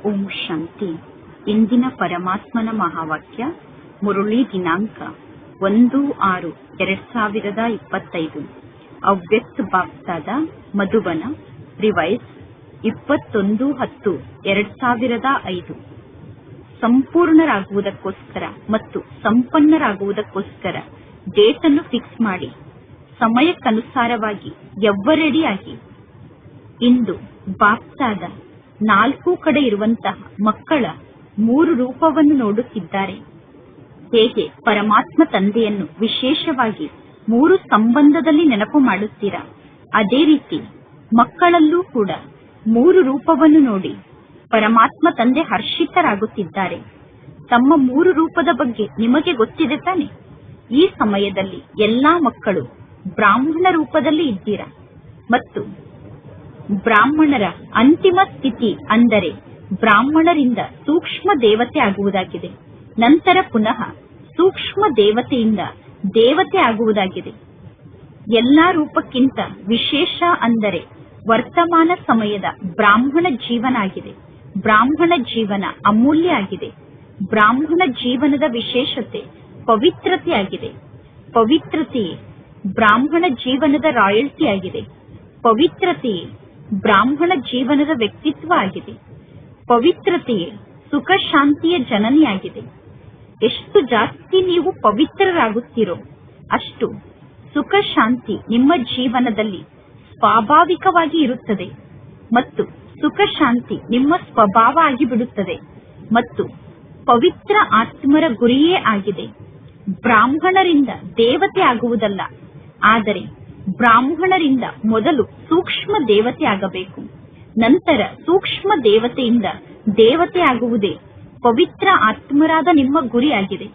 ಓಂ ಶಾಂತಿ. ಇಂದಿನ ಪರಮಾತ್ಮನ ಮಹಾವಾಕ್ಯ ಮುರುಳಿ ದಿನಾಂಕ 1/6/2025. ಅವ್ಯಕ್ತ ಬಾಪ್ತಾದ ಮಧುಬನ ರಿವೈಸ್ 21/10/2005. ಸಂಪೂರ್ಣರಾಗುವುದಕ್ಕೋಸ್ಕರ ಮತ್ತು ಸಂಪನ್ನರಾಗುವುದಕ್ಕೋಸ್ಕರ ಡೇಟ್ ಅನ್ನು ಫಿಕ್ಸ್ ಮಾಡಿ ಸಮಯಕ್ಕನುಸಾರವಾಗಿ ಎವ್ವರೆಡಿಯಾಗಿ ಇಂದು ಬಾಪ್ತಾದ 4 ಕಡೆ ಇರುವಂತಹ ಮಕ್ಕಳ 3 ರೂಪವನ್ನು ನೋಡುತ್ತಿದ್ದಾರೆ. ಹೇಗೆ ಪರಮಾತ್ಮ ತಂದೆಯನ್ನು ವಿಶೇಷವಾಗಿ 3 ಸಂಬಂಧದಲ್ಲಿ ನೆನಪು ಮಾಡುತ್ತೀರಾ, ಅದೇ ರೀತಿ ಮಕ್ಕಳಲ್ಲೂ ಕೂಡ 3 ರೂಪವನ್ನು ನೋಡಿ ಪರಮಾತ್ಮ ತಂದೆ ಹರ್ಷಿತರಾಗುತ್ತಿದ್ದಾರೆ. ತಮ್ಮ 3 ರೂಪದ ಬಗ್ಗೆ ನಿಮಗೆ ಗೊತ್ತಿದೆ ತಾನೆ. ಈ ಸಮಯದಲ್ಲಿ ಎಲ್ಲಾ ಮಕ್ಕಳು ಬ್ರಾಹ್ಮಣ ರೂಪದಲ್ಲಿ ಇದ್ದೀರಾ ಮತ್ತು ಬ್ರಾಹ್ಮಣರ ಅಂತಿಮ ಸ್ಥಿತಿ ಅಂದರೆ ಬ್ರಾಹ್ಮಣರಿಂದ ಸೂಕ್ಷ್ಮ ದೇವತೆ ಆಗುವುದಾಗಿದೆ. ನಂತರ ಪುನಃ ಸೂಕ್ಷ್ಮ ದೇವತೆಯಿಂದ ದೇವತೆ ಆಗುವುದಾಗಿದೆ. ಎಲ್ಲಾ ರೂಪಕ್ಕಿಂತ ವಿಶೇಷ ಅಂದರೆ ವರ್ತಮಾನ ಸಮಯದ ಬ್ರಾಹ್ಮಣ ಜೀವನ ಆಗಿದೆ. ಬ್ರಾಹ್ಮಣ ಜೀವನ ಅಮೂಲ್ಯ ಆಗಿದೆ. ಬ್ರಾಹ್ಮಣ ಜೀವನದ ವಿಶೇಷತೆ ಪವಿತ್ರತೆ ಆಗಿದೆ. ಪವಿತ್ರತೆಯೇ ಬ್ರಾಹ್ಮಣ ಜೀವನದ ರಾಯಲ್ಟಿ ಆಗಿದೆ. ಪವಿತ್ರತೆಯೇ ಬ್ರಾಹ್ಮಣ ಜೀವನದ ವ್ಯಕ್ತಿತ್ವ ಆಗಿದೆ. ಪವಿತ್ರತೆಯೇ ಸುಖ ಶಾಂತಿಯ ಜನನಿಯಾಗಿದೆ. ಎಷ್ಟು ಜಾಸ್ತಿ ನೀವು ಪವಿತ್ರರಾಗುತ್ತೀರೋ ಅಷ್ಟು ಸುಖ ಶಾಂತಿ ನಿಮ್ಮ ಜೀವನದಲ್ಲಿ ಸ್ವಾಭಾವಿಕವಾಗಿ ಇರುತ್ತದೆ ಮತ್ತು ಸುಖ ಶಾಂತಿ ನಿಮ್ಮ ಸ್ವಭಾವ ಆಗಿಬಿಡುತ್ತದೆ ಮತ್ತು ಪವಿತ್ರ ಆತ್ಮರ ಗುರಿಯೇ ಆಗಿದೆ ಬ್ರಾಹ್ಮಣರಿಂದ ದೇವತೆ ಆಗುವುದಲ್ಲ, ಆದರೆ ಬ್ರಾಹ್ಮಣರಿಂದ ಮೊದಲು ಸೂಕ್ಷ್ಮ ದೇವತೆ ಆಗಬೇಕು. ನಂತರ ಸೂಕ್ಷ್ಮ ದೇವತೆಯಿಂದ ದೇವತೆ ಆಗುವುದೇ ಪವಿತ್ರ ಆತ್ಮರಾದ ನಿಮ್ಮ ಗುರಿಯಾಗಿದೆ.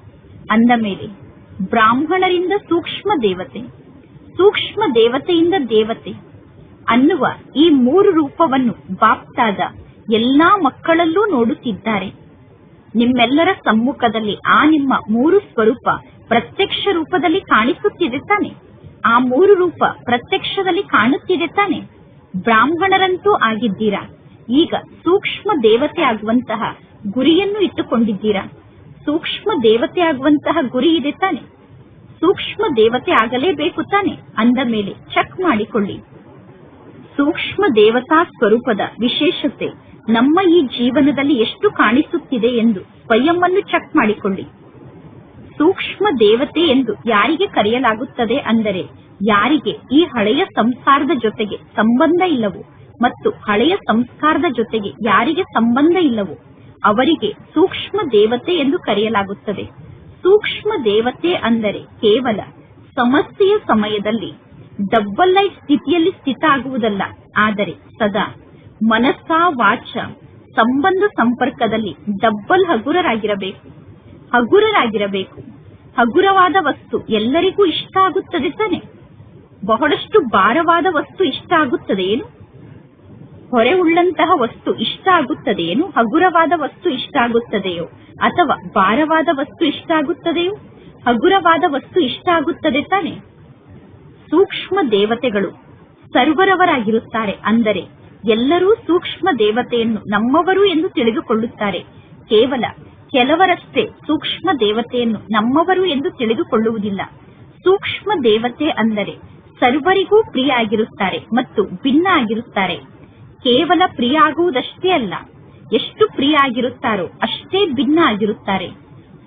ಅಂದ ಮೇಲೆ ಬ್ರಾಹ್ಮಣರಿಂದ ಸೂಕ್ಷ್ಮ ದೇವತೆ, ಸೂಕ್ಷ್ಮ ದೇವತೆಯಿಂದ ದೇವತೆ ಅನ್ನುವ ಈ 3 ರೂಪವನ್ನು ಬಾಪ್ತಾದ ಎಲ್ಲಾ ಮಕ್ಕಳಲ್ಲೂ ನೋಡುತ್ತಿದ್ದಾರೆ. ನಿಮ್ಮೆಲ್ಲರ ಸಮ್ಮುಖದಲ್ಲಿ ಆ ನಿಮ್ಮ 3 ಸ್ವರೂಪ ಪ್ರತ್ಯಕ್ಷ ರೂಪದಲ್ಲಿ ಕಾಣಿಸುತ್ತಿದೆ ತಾನೆ. ಆ 3 ರೂಪ ಪ್ರತ್ಯಕ್ಷದಲ್ಲಿ ಕಾಣುತ್ತಿದೆ ತಾನೆ. ಬ್ರಾಹ್ಮಣರಂತೂ ಆಗಿದ್ದೀರಾ. ಈಗ ಸೂಕ್ಷ್ಮ ದೇವತೆ ಆಗುವಂತಹ ಗುರಿಯನ್ನು ಇಟ್ಟುಕೊಂಡಿದ್ದೀರಾ. ಸೂಕ್ಷ್ಮ ದೇವತೆ ಆಗುವಂತಹ ಗುರಿ ಇದೆ ತಾನೆ. ಸೂಕ್ಷ್ಮ ದೇವತೆ ಆಗಲೇಬೇಕು ತಾನೆ. ಅಂದ ಮೇಲೆ ಚೆಕ್ ಮಾಡಿಕೊಳ್ಳಿ. ಸೂಕ್ಷ್ಮ ದೇವತಾ ಸ್ವರೂಪದ ವಿಶೇಷತೆ ನಮ್ಮ ಈ ಜೀವನದಲ್ಲಿ ಎಷ್ಟು ಕಾಣಿಸುತ್ತಿದೆ ಎಂದು ಸ್ವಯಂ ಅನ್ನು ಚೆಕ್ ಮಾಡಿಕೊಳ್ಳಿ. ಸೂಕ್ಷ್ಮ ದೇವತೆ ಎಂದು ಯಾರಿಗೆ ಕರೆಯಲಾಗುತ್ತದೆ ಅಂದರೆ ಯಾರಿಗೆ ಈ ಹಳೆಯ ಸಂಸಾರದ ಜೊತೆಗೆ ಸಂಬಂಧ ಇಲ್ಲವೋ ಮತ್ತು ಹಳೆಯ ಸಂಸ್ಕಾರದ ಜೊತೆಗೆ ಯಾರಿಗೆ ಸಂಬಂಧ ಇಲ್ಲವೋ ಅವರಿಗೆ ಸೂಕ್ಷ್ಮ ದೇವತೆ ಎಂದು ಕರೆಯಲಾಗುತ್ತದೆ. ಸೂಕ್ಷ್ಮ ದೇವತೆ ಅಂದರೆ ಕೇವಲ ಸಮಸ್ಯೆಯ ಸಮಯದಲ್ಲಿ ಡಬ್ಬಲ್ ಲೈಫ್ ಸ್ಥಿತಿಯಲ್ಲಿ ಸ್ಥಿತ ಆಗುವುದಲ್ಲ, ಆದರೆ ಸದಾ ಮನಸ್ಸ ವಾಚ ಸಂಬಂಧ ಸಂಪರ್ಕದಲ್ಲಿ ಡಬ್ಬಲ್ ಹಗುರರಾಗಿರಬೇಕು. ಹಗುರರಾಗಿರಬೇಕು. ಹಗುರವಾದ ವಸ್ತು ಎಲ್ಲರಿಗೂ ಇಷ್ಟ ಆಗುತ್ತದೆ ತಾನೆ. ಬಹಳಷ್ಟು ಭಾರವಾದ ವಸ್ತು ಇಷ್ಟ ಆಗುತ್ತದೆಯೇನು? ಹೊರೆ ಉಳ್ಳಂತಹ ವಸ್ತು ಇಷ್ಟ ಆಗುತ್ತದೆಯೇನು? ಹಗುರವಾದ ವಸ್ತು ಇಷ್ಟ ಆಗುತ್ತದೆಯೋ ಅಥವಾ ಭಾರವಾದ ವಸ್ತು ಇಷ್ಟ ಆಗುತ್ತದೆಯೋ? ಹಗುರವಾದ ವಸ್ತು ಇಷ್ಟ ಆಗುತ್ತದೆ ತಾನೆ. ಸೂಕ್ಷ್ಮ ದೇವತೆಗಳು ಸರ್ವರವರಾಗಿರುತ್ತಾರೆ. ಅಂದರೆ ಎಲ್ಲರೂ ಸೂಕ್ಷ್ಮ ದೇವತೆಯನ್ನು ನಮ್ಮವರು ಎಂದು ತಿಳಿದುಕೊಳ್ಳುತ್ತಾರೆ. ಕೇವಲ ಕೆಲವರಷ್ಟೇ ಸೂಕ್ಷ್ಮ ದೇವತೆಯನ್ನು ನಮ್ಮವರು ಎಂದು ತಿಳಿದುಕೊಳ್ಳುವುದಿಲ್ಲ. ಸೂಕ್ಷ್ಮ ದೇವತೆ ಅಂದರೆ ಸರ್ವರಿಗೂ ಪ್ರಿಯ ಆಗಿರುತ್ತಾರೆ ಮತ್ತು ಭಿನ್ನ ಆಗಿರುತ್ತಾರೆ. ಕೇವಲ ಪ್ರಿಯ ಆಗುವುದಷ್ಟೇ ಅಲ್ಲ, ಎಷ್ಟು ಪ್ರಿಯ ಆಗಿರುತ್ತಾರೋ ಅಷ್ಟೇ ಭಿನ್ನ ಆಗಿರುತ್ತಾರೆ.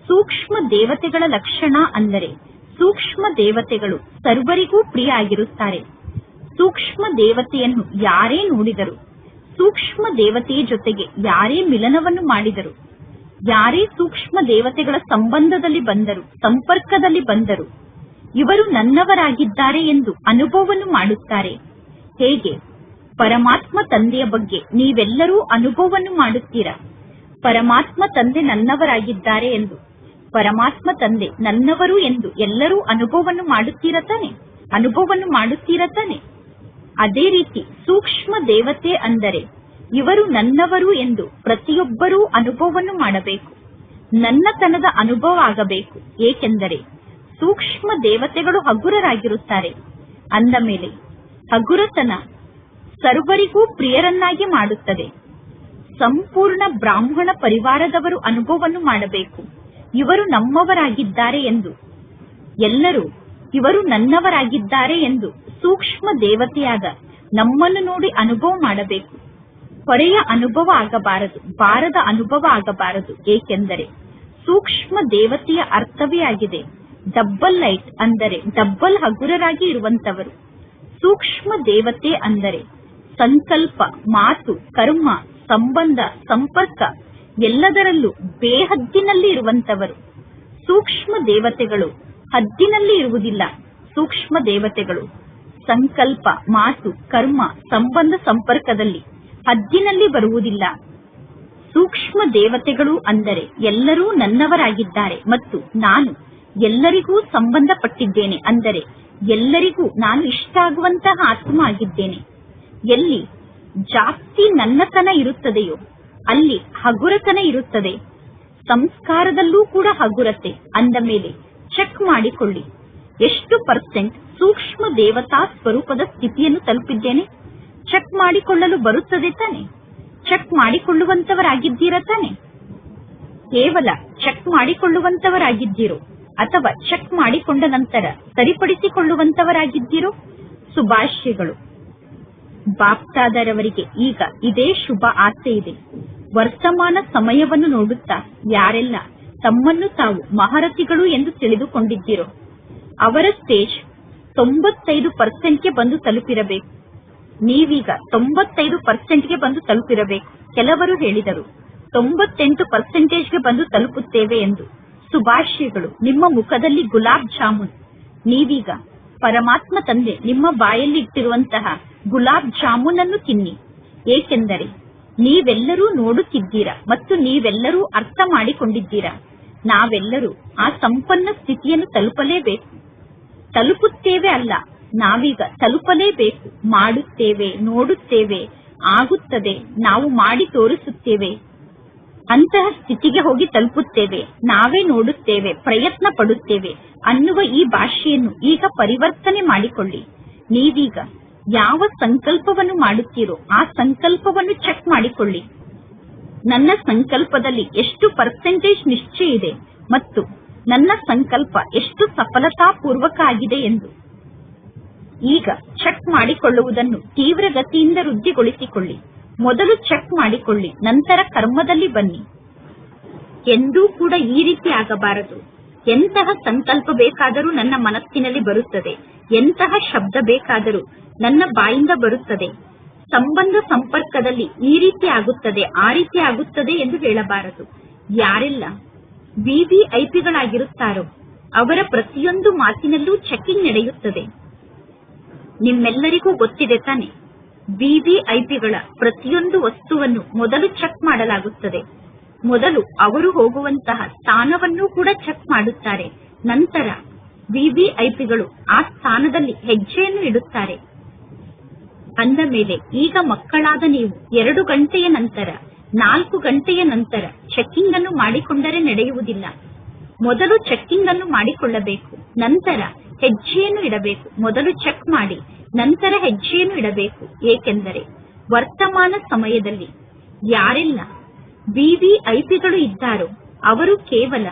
ಸೂಕ್ಷ್ಮ ದೇವತೆಗಳ ಲಕ್ಷಣ ಅಂದರೆ ಸೂಕ್ಷ್ಮ ದೇವತೆಗಳು ಸರ್ವರಿಗೂ ಪ್ರಿಯ ಆಗಿರುತ್ತಾರೆ. ಸೂಕ್ಷ್ಮ ದೇವತೆಯನ್ನು ಯಾರೇ ನೋಡಿದರು, ಸೂಕ್ಷ್ಮ ದೇವತೆಯ ಜೊತೆಗೆ ಯಾರೇ ಮಿಲನವನ್ನು ಮಾಡಿದರು, ಯಾರೇ ಸೂಕ್ಷ್ಮ ದೇವತೆಗಳ ಸಂಬಂಧದಲ್ಲಿ ಬಂದರು, ಸಂಪರ್ಕದಲ್ಲಿ ಬಂದರು, ಇವರು ನನ್ನವರಾಗಿದ್ದಾರೆ ಎಂದು ಅನುಭವವನ್ನು ಮಾಡುತ್ತಾರೆ. ಹೇಗೆ ಪರಮಾತ್ಮ ತಂದೆಯ ಬಗ್ಗೆ ನೀವೆಲ್ಲರೂ ಅನುಭವವನ್ನು ಮಾಡುತ್ತೀರಾ. ಪರಮಾತ್ಮ ತಂದೆ ನನ್ನವರಾಗಿದ್ದಾರೆ ಎಂದು, ಪರಮಾತ್ಮ ತಂದೆ ನನ್ನವರು ಎಂದು ಎಲ್ಲರೂ ಅನುಭವವನ್ನು ಮಾಡುತ್ತೀರಾ ತಾನೆ. ಅದೇ ರೀತಿ ಸೂಕ್ಷ್ಮ ದೇವತೆ ಅಂದರೆ ಇವರು ನನ್ನವರು ಎಂದು ಪ್ರತಿಯೊಬ್ಬರೂ ಅನುಭವವನ್ನು ಮಾಡಬೇಕು. ನನ್ನತನದ ಅನುಭವ ಆಗಬೇಕು. ಏಕೆಂದರೆ ಸೂಕ್ಷ್ಮ ದೇವತೆಗಳು ಹಗುರರಾಗಿರುತ್ತಾರೆ. ಅಂದ ಮೇಲೆ ಹಗುರತನ ಸರ್ವರಿಗೂ ಪ್ರಿಯರನ್ನಾಗಿ ಮಾಡುತ್ತದೆ. ಸಂಪೂರ್ಣ ಬ್ರಾಹ್ಮಣ ಪರಿವಾರದವರು ಅನುಭವವನ್ನು ಮಾಡಬೇಕು. ಇವರು ನಮ್ಮವರಾಗಿದ್ದಾರೆ ಎಂದು, ಎಲ್ಲರೂ ಇವರು ನನ್ನವರಾಗಿದ್ದಾರೆ ಎಂದು ಸೂಕ್ಷ್ಮ ದೇವತೆಯಾದ ನಮ್ಮನ್ನು ನೋಡಿ ಅನುಭವ ಮಾಡಬೇಕು. ಹೊರೆಯ ಅನುಭವ ಆಗಬಾರದು, ಭಾರದ ಅನುಭವ ಆಗಬಾರದು. ಏಕೆಂದರೆ ಸೂಕ್ಷ್ಮ ದೇವತೆಯ ಅರ್ಥವೇ ಆಗಿದೆ ಡಬ್ಬಲ್ ಲೈಟ್, ಅಂದರೆ ಡಬ್ಬಲ್ ಹಗುರರಾಗಿ ಇರುವಂತವರು. ಸೂಕ್ಷ್ಮ ದೇವತೆ ಅಂದರೆ ಸಂಕಲ್ಪ, ಮಾತು, ಕರ್ಮ, ಸಂಬಂಧ, ಸಂಪರ್ಕ ಎಲ್ಲದರಲ್ಲೂ ಬೇಹದ್ದಿನಲ್ಲಿ ಇರುವಂತವರು. ಸೂಕ್ಷ್ಮ ದೇವತೆಗಳು ಹದ್ದಿನಲ್ಲಿ ಇರುವುದಿಲ್ಲ. ಸೂಕ್ಷ್ಮ ದೇವತೆಗಳು ಸಂಕಲ್ಪ, ಮಾತು, ಕರ್ಮ, ಸಂಬಂಧ, ಸಂಪರ್ಕದಲ್ಲಿ ಹದ್ದಿನಲ್ಲಿ ಬರುವುದಿಲ್ಲ. ಸೂಕ್ಷ್ಮ ದೇವತೆಗಳು ಅಂದರೆ ಎಲ್ಲರೂ ನನ್ನವರಾಗಿದ್ದಾರೆ ಮತ್ತು ನಾನು ಎಲ್ಲರಿಗೂ ಸಂಬಂಧಪಟ್ಟಿದ್ದೇನೆ, ಅಂದರೆ ಎಲ್ಲರಿಗೂ ನಾನು ಇಷ್ಟ ಆಗುವಂತಹ ಆತ್ಮ ಆಗಿದ್ದೇನೆ. ಎಲ್ಲಿ ಜಾಸ್ತಿ ನನ್ನತನ ಇರುತ್ತದೆಯೋ ಅಲ್ಲಿ ಹಗುರತನ ಇರುತ್ತದೆ. ಸಂಸ್ಕಾರದಲ್ಲೂ ಕೂಡ ಹಗುರತೆ. ಅಂದ ಮೇಲೆ ಚೆಕ್ ಮಾಡಿಕೊಳ್ಳಿ, ಎಷ್ಟು ಪರ್ಸೆಂಟ್ ಸೂಕ್ಷ್ಮ ದೇವತಾ ಸ್ವರೂಪದ ಸ್ಥಿತಿಯನ್ನು ತಲುಪಿದ್ದೇನೆ. ಚೆಕ್ ಮಾಡಿಕೊಳ್ಳಲು ಬರುತ್ತದೆ ತಾನೆ? ಚೆಕ್ ಮಾಡಿಕೊಳ್ಳುವಂತವರಾಗಿದ್ದೀರಾ ತಾನೆ? ಕೇವಲ ಚೆಕ್ ಮಾಡಿಕೊಳ್ಳುವಂತವರಾಗಿದ್ದೀರೋ ಅಥವಾ ಚೆಕ್ ಮಾಡಿಕೊಂಡ ನಂತರ ಸರಿಪಡಿಸಿಕೊಳ್ಳುವಂತವರಾಗಿದ್ದೀರೋ? ಶುಭಾಶಯಗಳು. ಬಾಪ್ತಾದರವರಿಗೆ ಈಗ ಇದೇ ಶುಭ ಆಸೆ ಇದೆ. ವರ್ತಮಾನ ಸಮಯವನ್ನು ನೋಡುತ್ತಾ ಯಾರೆಲ್ಲ ತಮ್ಮನ್ನು ತಾವು ಮಹಾರಥಿಗಳು ಎಂದು ತಿಳಿದುಕೊಂಡಿದ್ದೀರೋ ಅವರ ಸ್ಟೇಜ್ 95%ಗೆ ಬಂದು ತಲುಪಿರಬೇಕು. ನೀವೀಗ 95%ಗೆ ಬಂದು ತಲುಪಿರಬೇಕು. ಕೆಲವರು ಹೇಳಿದರು 98%ಗೆ ಬಂದು ತಲುಪುತ್ತೇವೆ ಎಂದು. ಶುಭಾಶಯಗಳು. ನಿಮ್ಮ ಮುಖದಲ್ಲಿ ಗುಲಾಬ್ ಜಾಮೂನ್. ನೀವೀಗ ಪರಮಾತ್ಮ ತಂದೆ ನಿಮ್ಮ ಬಾಯಲ್ಲಿ ಇಟ್ಟಿರುವಂತಹ ಗುಲಾಬ್ ಜಾಮೂನ್ ಅನ್ನು ತಿನ್ನಿ. ಏಕೆಂದರೆ ನೀವೆಲ್ಲರೂ ನೋಡುತ್ತಿದ್ದೀರಾ ಮತ್ತು ನೀವೆಲ್ಲರೂ ಅರ್ಥ ಮಾಡಿಕೊಂಡಿದ್ದೀರಾ. ನಾವೆಲ್ಲರೂ ಆ ಸಂಪನ್ನ ಸ್ಥಿತಿಯನ್ನು ತಲುಪಲೇಬೇಕು. ತಲುಪುತ್ತೇವೆ ಅಲ್ಲ, ನಾವೀಗ ತಲುಪಲೇಬೇಕು. ಮಾಡುತ್ತೇವೆ, ನೋಡುತ್ತೇವೆ, ಆಗುತ್ತದೆ, ನಾವು ಮಾಡಿ ತೋರಿಸುತ್ತೇವೆ. ಅಂತಹ ಸ್ಥಿತಿಗೆ ಹೋಗಿ ತಲುಪುತ್ತೇವೆ. ನಾವೇ ನೋಡುತ್ತೇವೆ, ಪ್ರಯತ್ನ ಪಡುತ್ತೇವೆ ಅನ್ನುವ ಈ ಭಾಷೆಯನ್ನು ಈಗ ಪರಿವರ್ತನೆ ಮಾಡಿಕೊಳ್ಳಿ. ನೀವೀಗ ಯಾವ ಸಂಕಲ್ಪವನ್ನು ಮಾಡುತ್ತೀರೋ ಆ ಸಂಕಲ್ಪವನ್ನು ಚೆಕ್ ಮಾಡಿಕೊಳ್ಳಿ. ನನ್ನ ಸಂಕಲ್ಪದಲ್ಲಿ ಎಷ್ಟು ಪರ್ಸೆಂಟೇಜ್ ನಿಶ್ಚಯ ಇದೆ ಮತ್ತು ನನ್ನ ಸಂಕಲ್ಪ ಎಷ್ಟು ಸಫಲತಾಪೂರ್ವಕ ಆಗಿದೆ ಎಂದು ಈಗ ಚೆಕ್ ಮಾಡಿಕೊಳ್ಳುವುದನ್ನು ತೀವ್ರಗತಿಯಿಂದ ವೃದ್ಧಿಗೊಳಿಸಿಕೊಳ್ಳಿ. ಮೊದಲು ಚೆಕ್ ಮಾಡಿಕೊಳ್ಳಿ, ನಂತರ ಕರ್ಮದಲ್ಲಿ ಬನ್ನಿ. ಎಂದೂ ಕೂಡ ಈ ರೀತಿ ಆಗಬಾರದು. ಎಂತಹ ಸಂಕಲ್ಪ ಬೇಕಾದರೂ ನನ್ನ ಮನಸ್ಸಿನಲ್ಲಿ ಬರುತ್ತದೆ, ಎಂತಹ ಶಬ್ದ ಬೇಕಾದರೂ ನನ್ನ ಬಾಯಿಂದ ಬರುತ್ತದೆ. ಸಂಬಂಧ ಸಂಪರ್ಕದಲ್ಲಿ ಈ ರೀತಿ ಆಗುತ್ತದೆ, ಆ ರೀತಿ ಆಗುತ್ತದೆ ಎಂದು ಹೇಳಬಾರದು. ಯಾರೆಲ್ಲ ವಿವಿಐಪಿಗಳಾಗಿರುತ್ತಾರೋ ಅವರ ಪ್ರತಿಯೊಂದು ಮಾತಿನಲ್ಲೂ ಚೆಕಿಂಗ್ ನಡೆಯುತ್ತದೆ. ನಿಮ್ಮೆಲ್ಲರಿಗೂ ಗೊತ್ತಿದೆ ತಾನೆ, ವಿವಿಐಪಿಗಳ ಪ್ರತಿಯೊಂದು ವಸ್ತುವನ್ನು ಮೊದಲು ಚೆಕ್ ಮಾಡಲಾಗುತ್ತದೆ. ಮೊದಲು ಅವರು ಹೋಗುವಂತಹ ಸ್ಥಾನವನ್ನು ಕೂಡ ಚೆಕ್ ಮಾಡುತ್ತಾರೆ. ನಂತರ ವಿವಿಐಪಿಗಳು ಆ ಸ್ಥಾನದಲ್ಲಿ ಹೆಜ್ಜೆಯನ್ನು ಇಡುತ್ತಾರೆ. ಅಂದ ಮೇಲೆ ಈಗ ಮಕ್ಕಳಾದ ನೀವು 2 ಗಂಟೆಯ ನಂತರ 4 ಗಂಟೆಯ ನಂತರ ಚೆಕ್ಕಿಂಗ್ ಅನ್ನು ಮಾಡಿಕೊಂಡರೆ ನಡೆಯುವುದಿಲ್ಲ. ಮೊದಲು ಚೆಕ್ಕಿಂಗ್ ಅನ್ನು ಮಾಡಿಕೊಳ್ಳಬೇಕು, ನಂತರ ಹೆಜ್ಜೆಯನ್ನು ಇಡಬೇಕು. ಮೊದಲು ಚೆಕ್ ಮಾಡಿ ನಂತರ ಹೆಜ್ಜೆಯನ್ನು ಇಡಬೇಕು. ಏಕೆಂದರೆ ವರ್ತಮಾನ ಸಮಯದಲ್ಲಿ ಯಾರೆಲ್ಲ ವಿವಿಐಪಿಗಳು ಇದ್ದಾರೋ ಅವರು ಕೇವಲ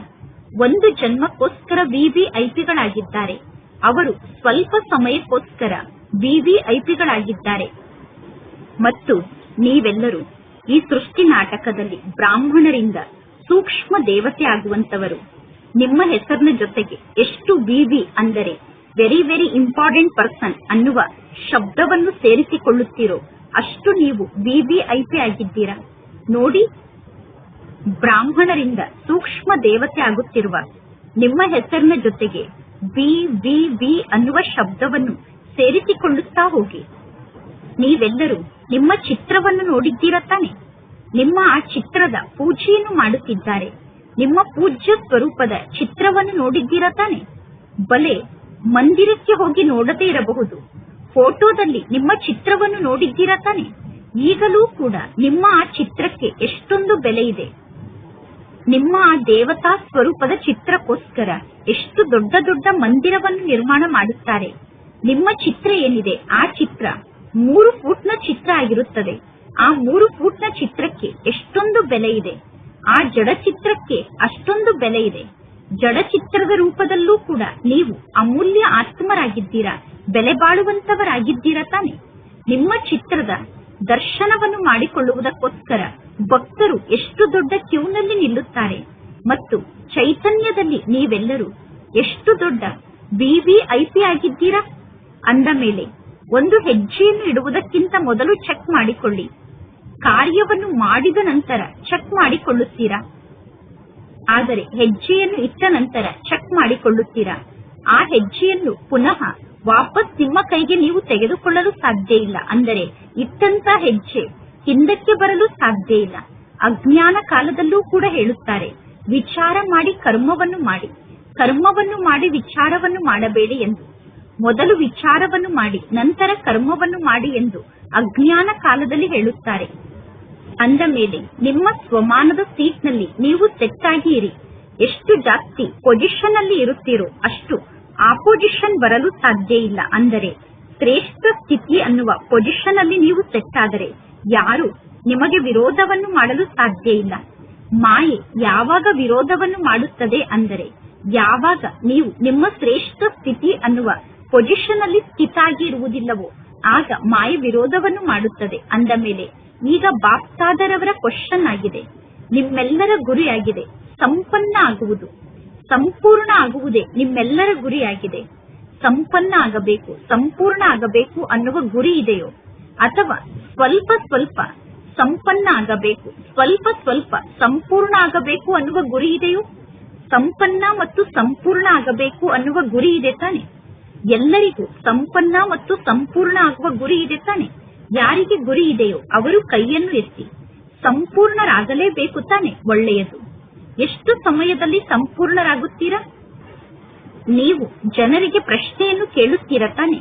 1 ಜನ್ಮಕ್ಕೋಸ್ಕರ ವಿವಿಐಪಿಗಳಾಗಿದ್ದಾರೆ. ಅವರು ಸ್ವಲ್ಪ ಸಮಯಕ್ಕೋಸ್ಕರ ವಿವಿಐಪಿಗಳಾಗಿದ್ದಾರೆ. ಮತ್ತು ನೀವೆಲ್ಲರೂ ಈ ಸೃಷ್ಟಿ ನಾಟಕದಲ್ಲಿ ಬ್ರಾಹ್ಮಣರಿಂದ ಸೂಕ್ಷ್ಮ ದೇವತೆ ಆಗುವಂತವರು. ನಿಮ್ಮ ಹೆಸರಿನ ಜೊತೆಗೆ ಎಷ್ಟು ವಿವಿ ಅಂದರೆ ವೆರಿ ವೆರಿ ಇಂಪಾರ್ಟೆಂಟ್ ಪರ್ಸನ್ ಅನ್ನುವ ಶಬ್ದವನ್ನು ಸೇರಿಸಿಕೊಳ್ಳುತ್ತೀರೋ ಅಷ್ಟು ನೀವು ವಿವಿಐಪಿ ಆಗಿದ್ದೀರಾ. ನೋಡಿ, ಬ್ರಾಹ್ಮಣರಿಂದ ಸೂಕ್ಷ್ಮ ದೇವತೆ ಆಗುತ್ತಿರುವ ನಿಮ್ಮ ಹೆಸರಿನ ಜೊತೆಗೆ ವಿ ಅನ್ನುವ ಶಬ್ದವನ್ನು ಸೇರಿಸಿಕೊಳ್ಳುತ್ತಾ ಹೋಗಿ. ನೀವೆಲ್ಲರೂ ನಿಮ್ಮ ಚಿತ್ರವನ್ನು ನೋಡಿದ್ದೀರಾ ತಾನೆ? ನಿಮ್ಮ ಆ ಚಿತ್ರದ ಪೂಜೆಯನ್ನು ಮಾಡುತ್ತಿದ್ದಾರೆ. ನಿಮ್ಮ ಪೂಜ್ಯ ಸ್ವರೂಪದ ಚಿತ್ರವನ್ನು ನೋಡಿದ್ದೀರಾ ತಾನೆ? ಬಲೆ ಮಂದಿರಕ್ಕೆ ಹೋಗಿ ನೋಡದೇ ಇರಬಹುದು, ಫೋಟೋದಲ್ಲಿ ನಿಮ್ಮ ಚಿತ್ರವನ್ನು ನೋಡಿದ್ದೀರಾ ತಾನೆ? ಈಗಲೂ ಕೂಡ ನಿಮ್ಮ ಆ ಚಿತ್ರಕ್ಕೆ ಎಷ್ಟೊಂದು ಬೆಲೆ ಇದೆ. ನಿಮ್ಮ ಆ ದೇವತಾ ಸ್ವರೂಪದ ಚಿತ್ರಕ್ಕೋಸ್ಕರ ಎಷ್ಟು ದೊಡ್ಡ ದೊಡ್ಡ ಮಂದಿರವನ್ನು ನಿರ್ಮಾಣ ಮಾಡುತ್ತಾರೆ. ನಿಮ್ಮ ಚಿತ್ರ ಏನಿದೆ ಆ ಚಿತ್ರ 3 ಫೂಟ್ನ ಚಿತ್ರ ಆಗಿರುತ್ತದೆ. ಆ 3 ಫೂಟ್ನ ಚಿತ್ರಕ್ಕೆ ಎಷ್ಟು ಅಷ್ಟೊಂದು ಬೆಲೆ ಇದೆ. ಆ ಜಡ ಚಿತ್ರಕ್ಕೆ ಅಷ್ಟೊಂದು ಬೆಲೆ ಇದೆ. ಜಡ ಚಿತ್ರದ ರೂಪದಲ್ಲೂ ಕೂಡ ನೀವು ಅಮೂಲ್ಯ ಆತ್ಮರಾಗಿದ್ದೀರಾ, ಬೆಲೆ ಬಾಳುವಂತವರಾಗಿದ್ದೀರಾ ತಾನೆ. ನಿಮ್ಮ ಚಿತ್ರದ ದರ್ಶನವನ್ನು ಮಾಡಿಕೊಳ್ಳುವುದಕ್ಕೋಸ್ಕರ ಭಕ್ತರು ಎಷ್ಟು ದೊಡ್ಡ ಕ್ಯೂನಲ್ಲಿ ನಿಲ್ಲುತ್ತಾರೆ ಮತ್ತು ಚೈತನ್ಯದಲ್ಲಿ ನೀವೆಲ್ಲರೂ ಎಷ್ಟು ದೊಡ್ಡ ವಿವಿಐಪಿ ಆಗಿದ್ದೀರಾ. ಅಂದ ಮೇಲೆ ಒಂದು ಹೆಜ್ಜೆಯನ್ನು ಇಡುವುದಕ್ಕಿಂತ ಮೊದಲು ಚೆಕ್ ಮಾಡಿಕೊಳ್ಳಿ. ಕಾರ್ಯವನ್ನು ಮಾಡಿದ ನಂತರ ಚೆಕ್ ಮಾಡಿಕೊಳ್ಳುತ್ತೀರಾ, ಆದರೆ ಹೆಜ್ಜೆಯನ್ನು ಇಟ್ಟ ನಂತರ ಚೆಕ್ ಮಾಡಿಕೊಳ್ಳುತ್ತೀರಾ. ಆ ಹೆಜ್ಜೆಯನ್ನು ಪುನಃ ವಾಪಸ್ ನಿಮ್ಮ ಕೈಗೆ ನೀವು ತೆಗೆದುಕೊಳ್ಳಲು ಸಾಧ್ಯ ಇಲ್ಲ. ಅಂದರೆ ಇಟ್ಟಂತ ಹೆಜ್ಜೆ ಹಿಂದಕ್ಕೆ ಬರಲು ಸಾಧ್ಯ ಇಲ್ಲ. ಅಜ್ಞಾನ ಕಾಲದಲ್ಲೂ ಕೂಡ ಹೇಳುತ್ತಾರೆ, ವಿಚಾರ ಮಾಡಿ ಕರ್ಮವನ್ನು ಮಾಡಿ, ಕರ್ಮವನ್ನು ಮಾಡಿ ವಿಚಾರವನ್ನು ಮಾಡಬೇಡಿ ಎಂದು. ಮೊದಲು ವಿಚಾರವನ್ನು ಮಾಡಿ ನಂತರ ಕರ್ಮವನ್ನು ಮಾಡಿ ಎಂದು ಅಜ್ಞಾನ ಕಾಲದಲ್ಲಿ ಹೇಳುತ್ತಾರೆ. ಅಂದ ಮೇಲೆ ನಿಮ್ಮ ಸ್ವಮಾನದ ಸೀಟ್ನಲ್ಲಿ ನೀವು ಸೆಟ್ ಆಗಿ ಇರಿ. ಎಷ್ಟು ಜಾಸ್ತಿ ಪೊಸಿಷನ್ ಅಲ್ಲಿ ಇರುತ್ತೀರೋ ಅಷ್ಟು ಆಪೋಸಿಷನ್ ಬರಲು ಸಾಧ್ಯ ಇಲ್ಲ. ಅಂದರೆ ಶ್ರೇಷ್ಠ ಸ್ಥಿತಿ ಅನ್ನುವ ಪೊಸಿಷನ್ ಅಲ್ಲಿ ನೀವು ಸೆಟ್ ಆದರೆ ಯಾರು ನಿಮಗೆ ವಿರೋಧವನ್ನು ಮಾಡಲು ಸಾಧ್ಯ ಇಲ್ಲ. ಮಾಯೆ ಯಾವಾಗ ವಿರೋಧವನ್ನು ಮಾಡುತ್ತದೆ ಅಂದರೆ ಯಾವಾಗ ನೀವು ನಿಮ್ಮ ಶ್ರೇಷ್ಠ ಸ್ಥಿತಿ ಅನ್ನುವ ಪೊಸಿಷನ್ ಅಲ್ಲಿ ಸ್ಥಿತಾಗಿ ಇರುವುದಿಲ್ಲವೋ ಆಗ ಮಾಯೆ ವಿರೋಧವನ್ನು ಮಾಡುತ್ತದೆ. ಅಂದ ಮೇಲೆ ಈಗ ಬಾಪ್ತಾದರವರ ಕ್ವಶನ್ ಆಗಿದೆ, ನಿಮ್ಮೆಲ್ಲರ ಗುರಿಯಾಗಿದೆ ಸಂಪನ್ನ ಆಗುವುದು. ಸಂಪೂರ್ಣ ಆಗುವುದೇ ನಿಮ್ಮೆಲ್ಲರ ಗುರಿಯಾಗಿದೆ. ಸಂಪನ್ನ ಆಗಬೇಕು, ಸಂಪೂರ್ಣ ಆಗಬೇಕು ಅನ್ನುವ ಗುರಿ ಇದೆಯೋ, ಅಥವಾ ಸ್ವಲ್ಪ ಸ್ವಲ್ಪ ಸಂಪನ್ನ ಆಗಬೇಕು, ಸ್ವಲ್ಪ ಸ್ವಲ್ಪ ಸಂಪೂರ್ಣ ಆಗಬೇಕು ಅನ್ನುವ ಗುರಿ ಇದೆಯೋ? ಸಂಪನ್ನ ಮತ್ತು ಸಂಪೂರ್ಣ ಆಗಬೇಕು ಅನ್ನುವ ಗುರಿ ಇದೆ ತಾನೆ. ಎಲ್ಲರಿಗೂ ಸಂಪನ್ನ ಮತ್ತು ಸಂಪೂರ್ಣ ಆಗುವ ಗುರಿ ಇದೆ ತಾನೆ. ಯಾರಿಗೆ ಗುರಿ ಇದೆಯೋ ಅವರು ಕೈಯನ್ನು ಎತ್ತಿ. ಸಂಪೂರ್ಣರಾಗಲೇಬೇಕು ತಾನೆ. ಒಳ್ಳೆಯದು. ಎಷ್ಟು ಸಮಯದಲ್ಲಿ ಸಂಪೂರ್ಣರಾಗುತ್ತೀರಾ? ನೀವು ಜನರಿಗೆ ಪ್ರಶ್ನೆಯನ್ನು ಕೇಳುತ್ತೀರಾ ತಾನೆ.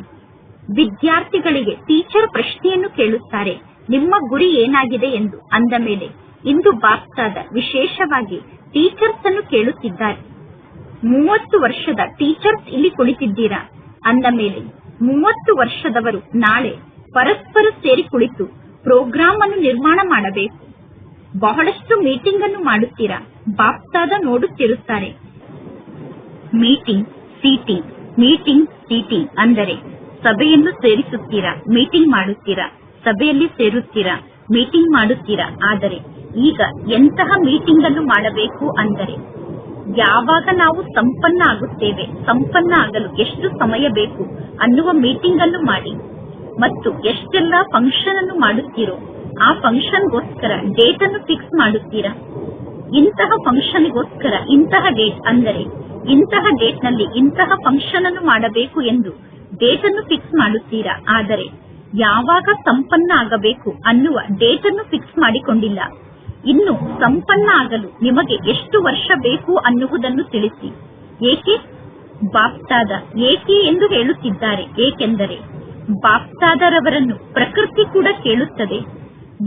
ವಿದ್ಯಾರ್ಥಿಗಳಿಗೆ ಟೀಚರ್ ಪ್ರಶ್ನೆಯನ್ನು ಕೇಳುತ್ತಾರೆ, ನಿಮ್ಮ ಗುರಿ ಏನಾಗಿದೆ ಎಂದು. ಅಂದ ಮೇಲೆ ಇಂದು ಬಾಪ್ತಾದ ವಿಶೇಷವಾಗಿ ಟೀಚರ್ಸ್ ಅನ್ನು ಕೇಳುತ್ತಿದ್ದಾರೆ. 30 ವರ್ಷದ ಟೀಚರ್ಸ್ ಇಲ್ಲಿ ಕುಳಿತಿದ್ದೀರಾ. ಅಂದ ಮೇಲೆ 30 ವರ್ಷದವರು ನಾಳೆ ಪರಸ್ಪರ ಸೇರಿ ಕುಳಿತು ಪ್ರೋಗ್ರಾಮ್ ಅನ್ನು ನಿರ್ಮಾಣ ಮಾಡಬೇಕು. ಬಹಳಷ್ಟು ಮೀಟಿಂಗ್ ಅನ್ನು ಮಾಡುತ್ತೀರಾ. ಬಾಪ್ತಾದ ನೋಡುತ್ತಿರುತ್ತಾರೆ. ಮೀಟಿಂಗ್ ಸೀಟಿಂಗ್, ಮೀಟಿಂಗ್ ಸೀಟಿಂಗ್ ಅಂದರೆ ಸಭೆಯನ್ನು ಸೇರಿಸುತ್ತೀರಾ, ಮೀಟಿಂಗ್ ಮಾಡುತ್ತೀರಾ, ಸಭೆಯಲ್ಲಿ ಸೇರುತ್ತೀರಾ, ಮೀಟಿಂಗ್ ಮಾಡುತ್ತೀರಾ. ಆದರೆ ಈಗ ಎಂತಹ ಮೀಟಿಂಗ್ ಅನ್ನು ಮಾಡಬೇಕು ಅಂದರೆ ಯಾವಾಗ ನಾವು ಸಂಪನ್ನ ಆಗುತ್ತೇವೆ, ಸಂಪನ್ನ ಆಗಲು ಎಷ್ಟು ಸಮಯ ಬೇಕು ಅನ್ನುವ ಮೀಟಿಂಗ್ ಅನ್ನು ಮಾಡಿ. ಮತ್ತು ಎಷ್ಟೆಲ್ಲ ಫಂಕ್ಷನ್ ಅನ್ನು ಮಾಡುತ್ತೀರೋ ಆ ಫಂಕ್ಷನ್ಗೋಸ್ಕರ ಡೇಟ್ ಅನ್ನು ಫಿಕ್ಸ್ ಮಾಡುತ್ತೀರಾ. ಇಂತಹ ಫಂಕ್ಷನ್ಗೋಸ್ಕರ ಇಂತಹ ಡೇಟ್, ಅಂದರೆ ಇಂತಹ ಡೇಟ್ ನಲ್ಲಿ ಇಂತಹ ಫಂಕ್ಷನ್ ಅನ್ನು ಮಾಡಬೇಕು ಎಂದು ಡೇಟ್ ಅನ್ನು ಫಿಕ್ಸ್ ಮಾಡುತ್ತೀರಾ. ಆದರೆ ಯಾವಾಗ ಸಂಪನ್ನ ಆಗಬೇಕು ಅನ್ನುವ ಡೇಟ್ ಅನ್ನು ಫಿಕ್ಸ್ ಮಾಡಿಕೊಂಡಿಲ್ಲ. ಇನ್ನು ಸಂಪನ್ನ ಆಗಲು ನಿಮಗೆ ಎಷ್ಟು ವರ್ಷ ಬೇಕು ಅನ್ನುವುದನ್ನು ತಿಳಿಸಿ. ಏಕೆ ಬಾಪ್ತಾದ ಏಕೆ ಎಂದು ಹೇಳುತ್ತಿದ್ದಾರೆ? ಏಕೆಂದರೆ ಬಾಪ್ತಾದರವರನ್ನು ಪ್ರಕೃತಿ ಕೂಡ ಕೇಳುತ್ತದೆ.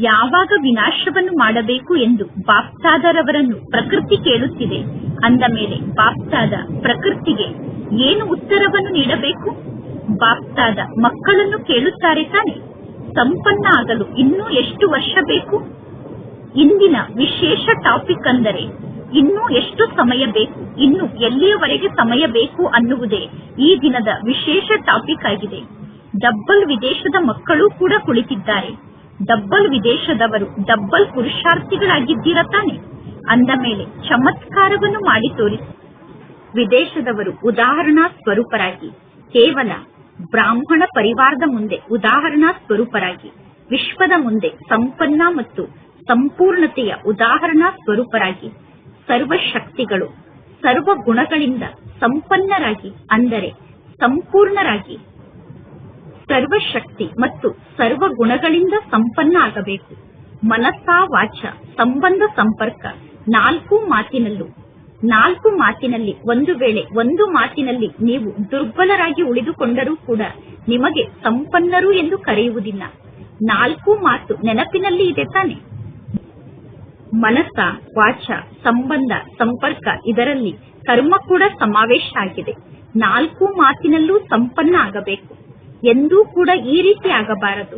ಯಾವಾಗ ವಿನಾಶವನ್ನು ಮಾಡಬೇಕು ಎಂದು ಬಾಪ್ತಾದರವರನ್ನು ಪ್ರಕೃತಿ ಕೇಳುತ್ತಿದೆ. ಅಂದ ಮೇಲೆ ಬಾಪ್ತಾದ ಪ್ರಕೃತಿಗೆ ಏನು ಉತ್ತರವನ್ನು ನೀಡಬೇಕು? ಬಾಪ್ತಾದ ಮಕ್ಕಳನ್ನು ಕೇಳುತ್ತಾರೆ ತಾನೆ, ಸಂಪನ್ನ ಆಗಲು ಇನ್ನೂ ಎಷ್ಟು ವರ್ಷ ಬೇಕು? ಇಂದಿನ ವಿಶೇಷ ಟಾಪಿಕ್ ಅಂದರೆ ಇನ್ನೂ ಎಷ್ಟು ಸಮಯ ಬೇಕು, ಇನ್ನು ಎಲ್ಲಿಯವರೆಗೆ ಸಮಯ ಬೇಕು ಅನ್ನುವುದೇ ಈ ದಿನದ ವಿಶೇಷ ಟಾಪಿಕ್ ಆಗಿದೆ. ಡಬ್ಬಲ್ ವಿದೇಶದ ಮಕ್ಕಳು ಕೂಡ ಕುಳಿತಿದ್ದಾರೆ. ಡಬ್ಬಲ್ ವಿದೇಶದವರು ಡಬ್ಬಲ್ ಪುರುಷಾರ್ಥಿಗಳಾಗಿದ್ದೀರ ತಾನೆ. ಅಂದ ಮೇಲೆ ಚಮತ್ಕಾರವನ್ನು ಮಾಡಿ ತೋರಿಸಿ. ವಿದೇಶದವರು ಉದಾಹರಣಾ ಸ್ವರೂಪರಾಗಿ, ಕೇವಲ ಬ್ರಾಹ್ಮಣ ಪರಿವಾರದ ಮುಂದೆ ಉದಾಹರಣಾ ಸ್ವರೂಪರಾಗಿ, ವಿಶ್ವದ ಮುಂದೆ ಸಂಪನ್ನ ಮತ್ತು ಸಂಪೂರ್ಣತೆಯ ಉದಾಹರಣಾ ಸ್ವರೂಪರಾಗಿ, ಸರ್ವ ಶಕ್ತಿಗಳು ಸರ್ವ ಗುಣಗಳಿಂದ ಸಂಪನ್ನರಾಗಿ, ಅಂದರೆ ಸಂಪೂರ್ಣರಾಗಿ, ಸರ್ವಶಕ್ತಿ ಮತ್ತು ಸರ್ವ ಗುಣಗಳಿಂದ ಸಂಪನ್ನ ಆಗಬೇಕು. ಮನಸ್ಸ ವಾಚ ಸಂಬಂಧ ಸಂಪರ್ಕ ನಾಲ್ಕು ಮಾತಿನಲ್ಲಿ ಒಂದು ವೇಳೆ ಒಂದು ಮಾತಿನಲ್ಲಿ ನೀವು ದುರ್ಬಲರಾಗಿ ಉಳಿದುಕೊಂಡರೂ ಕೂಡ ನಿಮಗೆ ಸಂಪನ್ನರು ಎಂದು ಕರೆಯುವುದಿಲ್ಲ. ನಾಲ್ಕು ಮಾತು ನೆನಪಿನಲ್ಲಿ ಇದೆ ತಾನೆ. ಮನಸ್ಸ ವಾಚ ಸಂಬಂಧ ಸಂಪರ್ಕ, ಇದರಲ್ಲಿ ಕರ್ಮ ಕೂಡ ಸಮಾವೇಶ ಆಗಿದೆ. ನಾಲ್ಕು ಮಾತಿನಲ್ಲೂ ಸಂಪನ್ನ ಆಗಬೇಕು. ಎಂದೂ ಕೂಡ ಈ ರೀತಿ ಆಗಬಾರದು.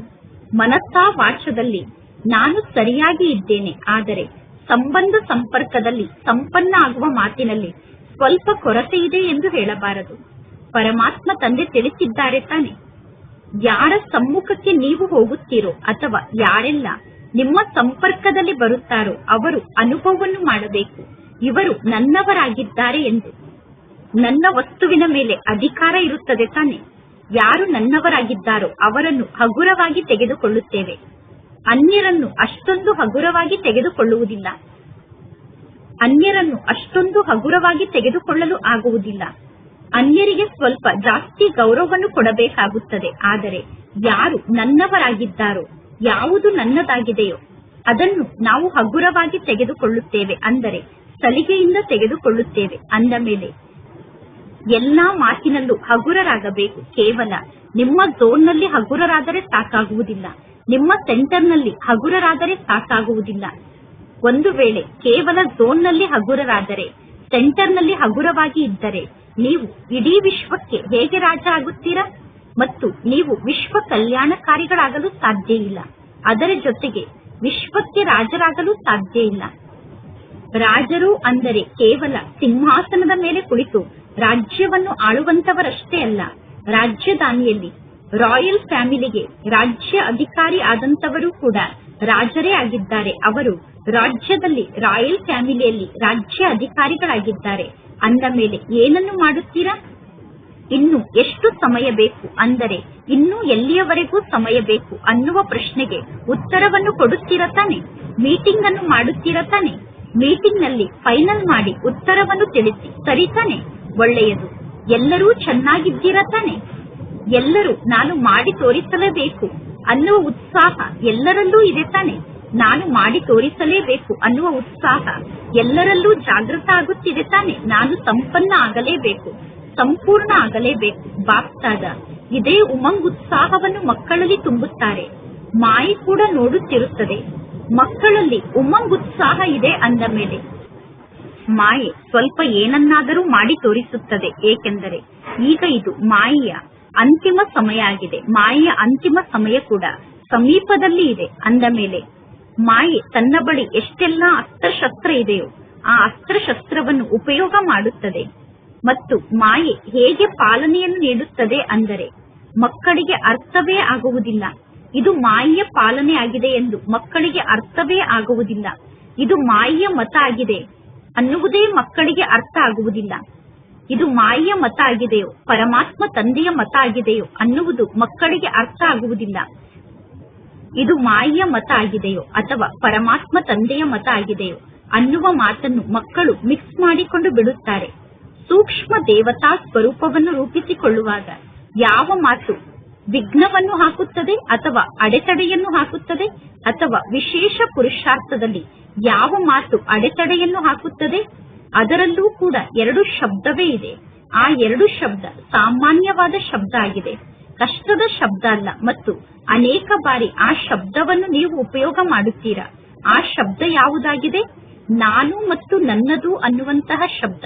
ಮನಸ್ಸ ವಾಚದಲ್ಲಿ ನಾನು ಸರಿಯಾಗಿ ಇದ್ದೇನೆ, ಆದರೆ ಸಂಬಂಧ ಸಂಪರ್ಕದಲ್ಲಿ ಸಂಪನ್ನ ಆಗುವ ಮಾತಿನಲ್ಲಿ ಸ್ವಲ್ಪ ಕೊರತೆ ಇದೆ ಎಂದು ಹೇಳಬಾರದು. ಪರಮಾತ್ಮ ತಂದೆ ತಿಳಿಸಿದ್ದಾರೆ ತಾನೆ. ಯಾರ ಸಮ್ಮುಖಕ್ಕೆ ನೀವು ಹೋಗುತ್ತೀರೋ ಅಥವಾ ಯಾರೆಲ್ಲ ನಿಮ್ಮ ಸಂಪರ್ಕದಲ್ಲಿ ಬರುತ್ತಾರೋ ಅವರು ಅನುಭವವನ್ನು ಮಾಡಬೇಕು, ಇವರು ನನ್ನವರಾಗಿದ್ದಾರೆ ಎಂದು. ನನ್ನ ವಸ್ತುವಿನ ಮೇಲೆ ಅಧಿಕಾರ ಇರುತ್ತದೆ ತಾನೆ. ಯಾರು ನನ್ನವರಾಗಿದ್ದಾರೋ ಅವರನ್ನು ಹಗುರವಾಗಿ ತೆಗೆದುಕೊಳ್ಳುತ್ತೇವೆ, ಅನ್ಯರನ್ನು ಅಷ್ಟೊಂದು ಹಗುರವಾಗಿ ತೆಗೆದುಕೊಳ್ಳುವುದಿಲ್ಲ. ಅನ್ಯರನ್ನು ಅಷ್ಟೊಂದು ಹಗುರವಾಗಿ ತೆಗೆದುಕೊಳ್ಳಲು ಆಗುವುದಿಲ್ಲ. ಅನ್ಯರಿಗೆ ಸ್ವಲ್ಪ ಜಾಸ್ತಿ ಗೌರವವನ್ನು ಕೊಡಬೇಕಾಗುತ್ತದೆ. ಆದರೆ ಯಾರು ನನ್ನವರಾಗಿದ್ದಾರೋ, ಯಾವುದು ನನ್ನದಾಗಿದೆಯೋ ಅದನ್ನು ನಾವು ಹಗುರವಾಗಿ ತೆಗೆದುಕೊಳ್ಳುತ್ತೇವೆ, ಅಂದರೆ ಸಲಿಗೆಯಿಂದ ತೆಗೆದುಕೊಳ್ಳುತ್ತೇವೆ. ಅಂದ ಮೇಲೆ ಎಲ್ಲಾ ಮಾತಿನಲ್ಲೂ ಹಗುರರಾಗಬೇಕು. ಕೇವಲ ನಿಮ್ಮ ಝೋನ್ನಲ್ಲಿ ಹಗುರರಾದರೆ ಸಾಕಾಗುವುದಿಲ್ಲ, ನಿಮ್ಮ ಸೆಂಟರ್ನಲ್ಲಿ ಹಗುರರಾದರೆ ಸಾಕಾಗುವುದಿಲ್ಲ. ಒಂದು ವೇಳೆ ಕೇವಲ ಝೋನ್ನಲ್ಲಿ ಹಗುರರಾದರೆ, ಸೆಂಟರ್ನಲ್ಲಿ ಹಗುರವಾಗಿ ಇದ್ದರೆ ನೀವು ಇಡೀ ವಿಶ್ವಕ್ಕೆ ಹೇಗೆ ರಾಜ ಆಗುತ್ತೀರಾ? ಮತ್ತು ನೀವು ವಿಶ್ವ ಕಲ್ಯಾಣಕಾರಿಗಳಾಗಲು ಸಾಧ್ಯ ಇಲ್ಲ. ಅದರ ಜೊತೆಗೆ ವಿಶ್ವಕ್ಕೆ ರಾಜರಾಗಲು ಸಾಧ್ಯ ಇಲ್ಲ. ರಾಜರು ಅಂದರೆ ಕೇವಲ ಸಿಂಹಾಸನದ ಮೇಲೆ ಕುಳಿತು ರಾಜ್ಯವನ್ನು ಆಳುವಂತವರಷ್ಟೇ ಅಲ್ಲ. ರಾಜ್ಯದಾನಿಯಲ್ಲಿ ರಾಯಲ್ ಫ್ಯಾಮಿಲಿಗೆ ರಾಜ್ಯ ಅಧಿಕಾರಿ ಆದಂತವರು ಕೂಡ ರಾಜರೇ ಆಗಿದ್ದಾರೆ. ಅವರು ರಾಜ್ಯದಲ್ಲಿ ರಾಯಲ್ ಫ್ಯಾಮಿಲಿಯಲ್ಲಿ ರಾಜ್ಯ ಅಧಿಕಾರಿಗಳಾಗಿದ್ದಾರೆ. ಅಂದ ಮೇಲೆ ಏನನ್ನು ಮಾಡುತ್ತೀರಾ? ಇನ್ನು ಎಷ್ಟು ಸಮಯ ಬೇಕು, ಅಂದರೆ ಇನ್ನೂ ಎಲ್ಲಿಯವರೆಗೂ ಸಮಯ ಬೇಕು ಅನ್ನುವ ಪ್ರಶ್ನೆಗೆ ಉತ್ತರವನ್ನು ಕೊಡುತ್ತೀರಾ ತಾನೆ. ಮೀಟಿಂಗ್ ಅನ್ನು ಮಾಡುತ್ತೀರಾ ತಾನೆ. ಮೀಟಿಂಗ್ ನಲ್ಲಿ ಫೈನಲ್ ಮಾಡಿ ಉತ್ತರವನ್ನು ತಿಳಿಸಿ, ಸರಿ ತಾನೆ. ಒಳ್ಳೆಯದು. ಎಲ್ಲರೂ ಚೆನ್ನಾಗಿದ್ದೀರಾ ತಾನೆ. ಎಲ್ಲರೂ ನಾನು ಮಾಡಿ ತೋರಿಸಲೇಬೇಕು ಅನ್ನುವ ಉತ್ಸಾಹ ಎಲ್ಲರಲ್ಲೂ ಇದೆ ತಾನೆ. ನಾನು ಮಾಡಿ ತೋರಿಸಲೇಬೇಕು ಅನ್ನುವ ಉತ್ಸಾಹ ಎಲ್ಲರಲ್ಲೂ ಜಾಗೃತ ಆಗುತ್ತಿದೆ ತಾನೆ. ನಾನು ಸಂಪನ್ನ ಆಗಲೇಬೇಕು, ಸಂಪೂರ್ಣ ಆಗಲೇಬೇಕು. ಬಾಪ್ತಾದ ಇದೇ ಉಮಂಗ್ ಉತ್ಸಾಹವನ್ನು ಮಕ್ಕಳಲ್ಲಿ ತುಂಬುತ್ತಾರೆ. ಮಾಯಿ ಕೂಡ ನೋಡುತ್ತಿರುತ್ತದೆ. ಮಕ್ಕಳಲ್ಲಿ ಉಮಂಗ್ ಉತ್ಸಾಹ ಇದೆ ಅಂದ ಮೇಲೆ ಮಾಯೆ ಸ್ವಲ್ಪ ಏನನ್ನಾದರೂ ಮಾಡಿ ತೋರಿಸುತ್ತದೆ. ಏಕೆಂದರೆ ಈಗ ಇದು ಮಾಯೆಯ ಅಂತಿಮ ಸಮಯ ಆಗಿದೆ. ಮಾಯೆಯ ಅಂತಿಮ ಸಮಯ ಕೂಡ ಸಮೀಪದಲ್ಲಿ ಇದೆ. ಅಂದ ಮೇಲೆ ಮಾಯೆ ತನ್ನ ಬಳಿ ಎಷ್ಟೆಲ್ಲಾ ಅಸ್ತ್ರಶಸ್ತ್ರ ಇದೆಯೋ ಆ ಅಸ್ತ್ರಶಸ್ತ್ರವನ್ನು ಉಪಯೋಗ ಮಾಡುತ್ತದೆ. ಮತ್ತು ಮಾಯೆ ಹೇಗೆ ಪಾಲನೆಯನ್ನು ನೀಡುತ್ತದೆ ಅಂದರೆ ಮಕ್ಕಳಿಗೆ ಅರ್ಥವೇ ಆಗುವುದಿಲ್ಲ. ಇದು ಮಾಯೆಯ ಪಾಲನೆ ಆಗಿದೆ ಎಂದು ಮಕ್ಕಳಿಗೆ ಅರ್ಥವೇ ಆಗುವುದಿಲ್ಲ. ಇದು ಮಾಯೆಯ ಮತ ಆಗಿದೆ ಅನ್ನುವುದೇ ಮಕ್ಕಳಿಗೆ ಅರ್ಥ ಆಗುವುದಿಲ್ಲ. ಇದು ಮಾಯೆಯ ಮತ ಆಗಿದೆಯೋ ಪರಮಾತ್ಮ ತಂದೆಯ ಮತ ಆಗಿದೆಯೋ ಅನ್ನುವುದು ಮಕ್ಕಳಿಗೆ ಅರ್ಥ ಆಗುವುದಿಲ್ಲ. ಇದು ಮಾಯೆಯ ಮತ ಆಗಿದೆಯೋ ಅಥವಾ ಪರಮಾತ್ಮ ತಂದೆಯ ಮತ ಆಗಿದೆಯೋ ಅನ್ನುವ ಮಾತನ್ನು ಮಕ್ಕಳು ಮಿಕ್ಸ್ ಮಾಡಿಕೊಂಡು ಬಿಡುತ್ತಾರೆ. ಸೂಕ್ಷ್ಮ ದೇವತಾ ಸ್ವರೂಪವನ್ನು ರೂಪಿಸಿಕೊಳ್ಳುವಾಗ ಯಾವ ಮಾತು ವಿಘ್ನವನ್ನು ಹಾಕುತ್ತದೆ ಅಥವಾ ಅಡೆತಡೆಯನ್ನು ಹಾಕುತ್ತದೆ, ಅಥವಾ ವಿಶೇಷ ಪುರುಷಾರ್ಥದಲ್ಲಿ ಯಾವ ಮಾತು ಅಡೆತಡೆಯನ್ನು ಹಾಕುತ್ತದೆ, ಅದರಲ್ಲೂ ಕೂಡ ಎರಡು ಶಬ್ದವೇ ಇದೆ. ಆ ಎರಡು ಶಬ್ದ ಸಾಮಾನ್ಯವಾದ ಶಬ್ದ ಆಗಿದೆ, ಕಷ್ಟದ ಶಬ್ದ ಅಲ್ಲ. ಮತ್ತು ಅನೇಕ ಬಾರಿ ಆ ಶಬ್ದವನ್ನು ನೀವು ಉಪಯೋಗ ಮಾಡುತ್ತೀರಾ. ಆ ಶಬ್ದ ಯಾವುದಾಗಿದೆ? ನಾನು ಮತ್ತು ನನ್ನದು ಅನ್ನುವಂತಹ ಶಬ್ದ.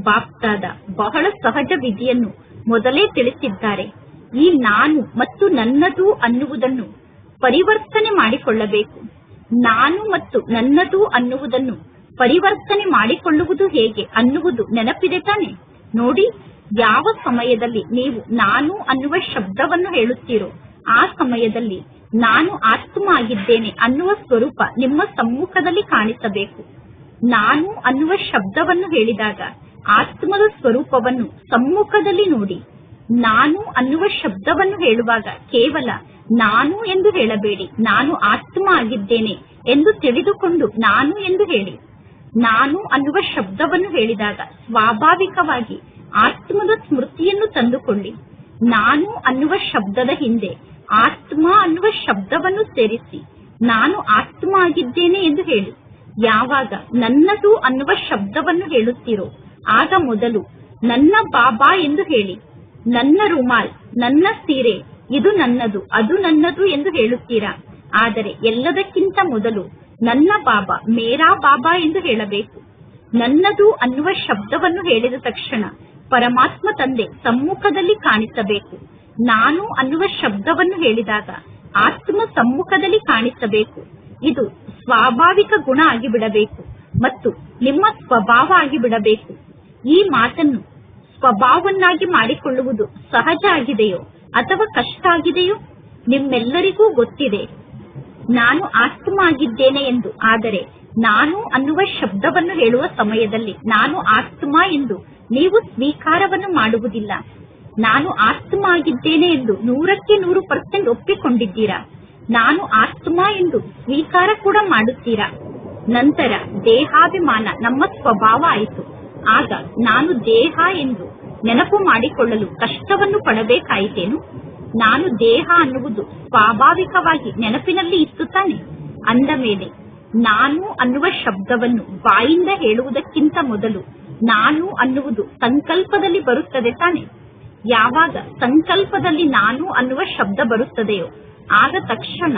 ಬಾಪ್ತಾದ ಬಹಳ ಸಹಜ ವಿಧಿಯನ್ನು ಮೊದಲೇ ತಿಳಿಸಿದ್ದಾರೆ. ಈ ನಾನು ಮತ್ತು ನನ್ನದು ಅನ್ನುವುದನ್ನು ಪರಿವರ್ತನೆ ಮಾಡಿಕೊಳ್ಳಬೇಕು. ನಾನು ಮತ್ತು ನನ್ನದು ಅನ್ನುವುದನ್ನು ಪರಿವರ್ತನೆ ಮಾಡಿಕೊಳ್ಳುವುದು ಹೇಗೆ ಅನ್ನುವುದು ನೆನಪಿದೆ ತಾನೆ. ನೋಡಿ, ಯಾವ ಸಮಯದಲ್ಲಿ ನೀವು ನಾನು ಅನ್ನುವ ಶಬ್ದವನ್ನು ಹೇಳುತ್ತೀರೋ ಆ ಸಮಯದಲ್ಲಿ ನಾನು ಆತ್ಮ ಆಗಿದ್ದೇನೆ ಅನ್ನುವ ಸ್ವರೂಪ ನಿಮ್ಮ ಸಮ್ಮುಖದಲ್ಲಿ ಕಾಣಿಸಬೇಕು. ನಾನು ಅನ್ನುವ ಶಬ್ದವನ್ನು ಹೇಳಿದಾಗ ಆತ್ಮದ ಸ್ವರೂಪವನ್ನು ಸಮ್ಮುಖದಲ್ಲಿ ನೋಡಿ. ನಾನು ಅನ್ನುವ ಶಬ್ದವನ್ನು ಹೇಳುವಾಗ ಕೇವಲ ನಾನು ಎಂದು ಹೇಳಬೇಡಿ, ನಾನು ಆತ್ಮ ಆಗಿದ್ದೇನೆ ಎಂದು ತಿಳಿದುಕೊಂಡು ನಾನು ಎಂದು ಹೇಳಿ. ನಾನು ಅನ್ನುವ ಶಬ್ದವನ್ನು ಹೇಳಿದಾಗ ಸ್ವಾಭಾವಿಕವಾಗಿ ಆತ್ಮದ ಸ್ಮೃತಿಯನ್ನು ತಂದುಕೊಳ್ಳಿ. ನಾನು ಅನ್ನುವ ಶಬ್ದದ ಹಿಂದೆ ಆತ್ಮ ಅನ್ನುವ ಶಬ್ದವನ್ನು ಸೇರಿಸಿ ನಾನು ಆತ್ಮ ಆಗಿದ್ದೇನೆ ಎಂದು ಹೇಳಿ. ಯಾವಾಗ ನನ್ನದು ಅನ್ನುವ ಶಬ್ದವನ್ನು ಹೇಳುತ್ತೀರೋ ಆಗ ಮೊದಲು ನನ್ನ ಬಾಬಾ ಎಂದು ಹೇಳಿ. ನನ್ನ ರುಮಾಲ್, ನನ್ನ ಸೀರೆ, ಇದು ನನ್ನದು, ಅದು ನನ್ನದು ಎಂದು ಹೇಳುತ್ತೀರಾ. ಆದರೆ ಎಲ್ಲದಕ್ಕಿಂತ ಮೊದಲು ನನ್ನ ಬಾಬಾ, ಮೇರಾ ಬಾಬಾ ಎಂದು ಹೇಳಬೇಕು. ನನ್ನದು ಅನ್ನುವ ಶಬ್ದವನ್ನು ಹೇಳಿದ ತಕ್ಷಣ ಪರಮಾತ್ಮ ತಂದೆ ಸಮ್ಮುಖದಲ್ಲಿ ಕಾಣಿಸಬೇಕು. ನಾನು ಅನ್ನುವ ಶಬ್ದವನ್ನು ಹೇಳಿದಾಗ ಆತ್ಮ ಸಮ್ಮುಖದಲ್ಲಿ ಕಾಣಿಸಬೇಕು. ಇದು ಸ್ವಾಭಾವಿಕ ಗುಣ ಆಗಿಬಿಡಬೇಕು ಮತ್ತು ನಿಮ್ಮ ಸ್ವಭಾವ ಆಗಿಬಿಡಬೇಕು. ಈ ಮಾತನ್ನು ಸ್ವಭಾವವನ್ನಾಗಿ ಮಾಡಿಕೊಳ್ಳುವುದು ಸಹಜ ಆಗಿದೆಯೋ ಅಥವಾ ಕಷ್ಟ ಆಗಿದೆಯೋ? ನಿಮ್ಮೆಲ್ಲರಿಗೂ ಗೊತ್ತಿದೆ ನಾನು ಆತ್ಮ ಆಗಿದ್ದೇನೆ ಎಂದು. ಆದರೆ ನಾನು ಅನ್ನುವ ಶಬ್ದವನ್ನು ಹೇಳುವ ಸಮಯದಲ್ಲಿ ನಾನು ಆತ್ಮ ಎಂದು ನೀವು ಸ್ವೀಕಾರವನ್ನು ಮಾಡುವುದಿಲ್ಲ. ನಾನು ಆತ್ಮ ಆಗಿದ್ದೇನೆ ಎಂದು 100% ಒಪ್ಪಿಕೊಂಡಿದ್ದೀರಾ. ನಾನು ಆತ್ಮ ಎಂದು ಸ್ವೀಕಾರ ಕೂಡ ಮಾಡುತ್ತೀರಾ. ನಂತರ ದೇಹಾಭಿಮಾನ ನಮ್ಮ ಸ್ವಭಾವ ಆಯಿತು. ಆಗ ನಾನು ದೇಹ ಎಂದು ನೆನಪು ಮಾಡಿಕೊಳ್ಳಲು ಕಷ್ಟವನ್ನು ಪಡಬೇಕಾಯಿತೇನು? ನಾನು ದೇಹ ಅನ್ನುವುದು ಸ್ವಾಭಾವಿಕವಾಗಿ ನೆನಪಿನಲ್ಲಿ ಇತ್ತು ತಾನೆ. ಅಂದ ಮೇಲೆ ನಾನು ಅನ್ನುವ ಶಬ್ದವನ್ನು ಬಾಯಿಂದ ಹೇಳುವುದಕ್ಕಿಂತ ಮೊದಲು ನಾನು ಅನ್ನುವುದು ಸಂಕಲ್ಪದಲ್ಲಿ ಬರುತ್ತದೆ ತಾನೆ. ಯಾವಾಗ ಸಂಕಲ್ಪದಲ್ಲಿ ನಾನು ಅನ್ನುವ ಶಬ್ದ ಬರುತ್ತದೆಯೋ ಆಗ ತಕ್ಷಣ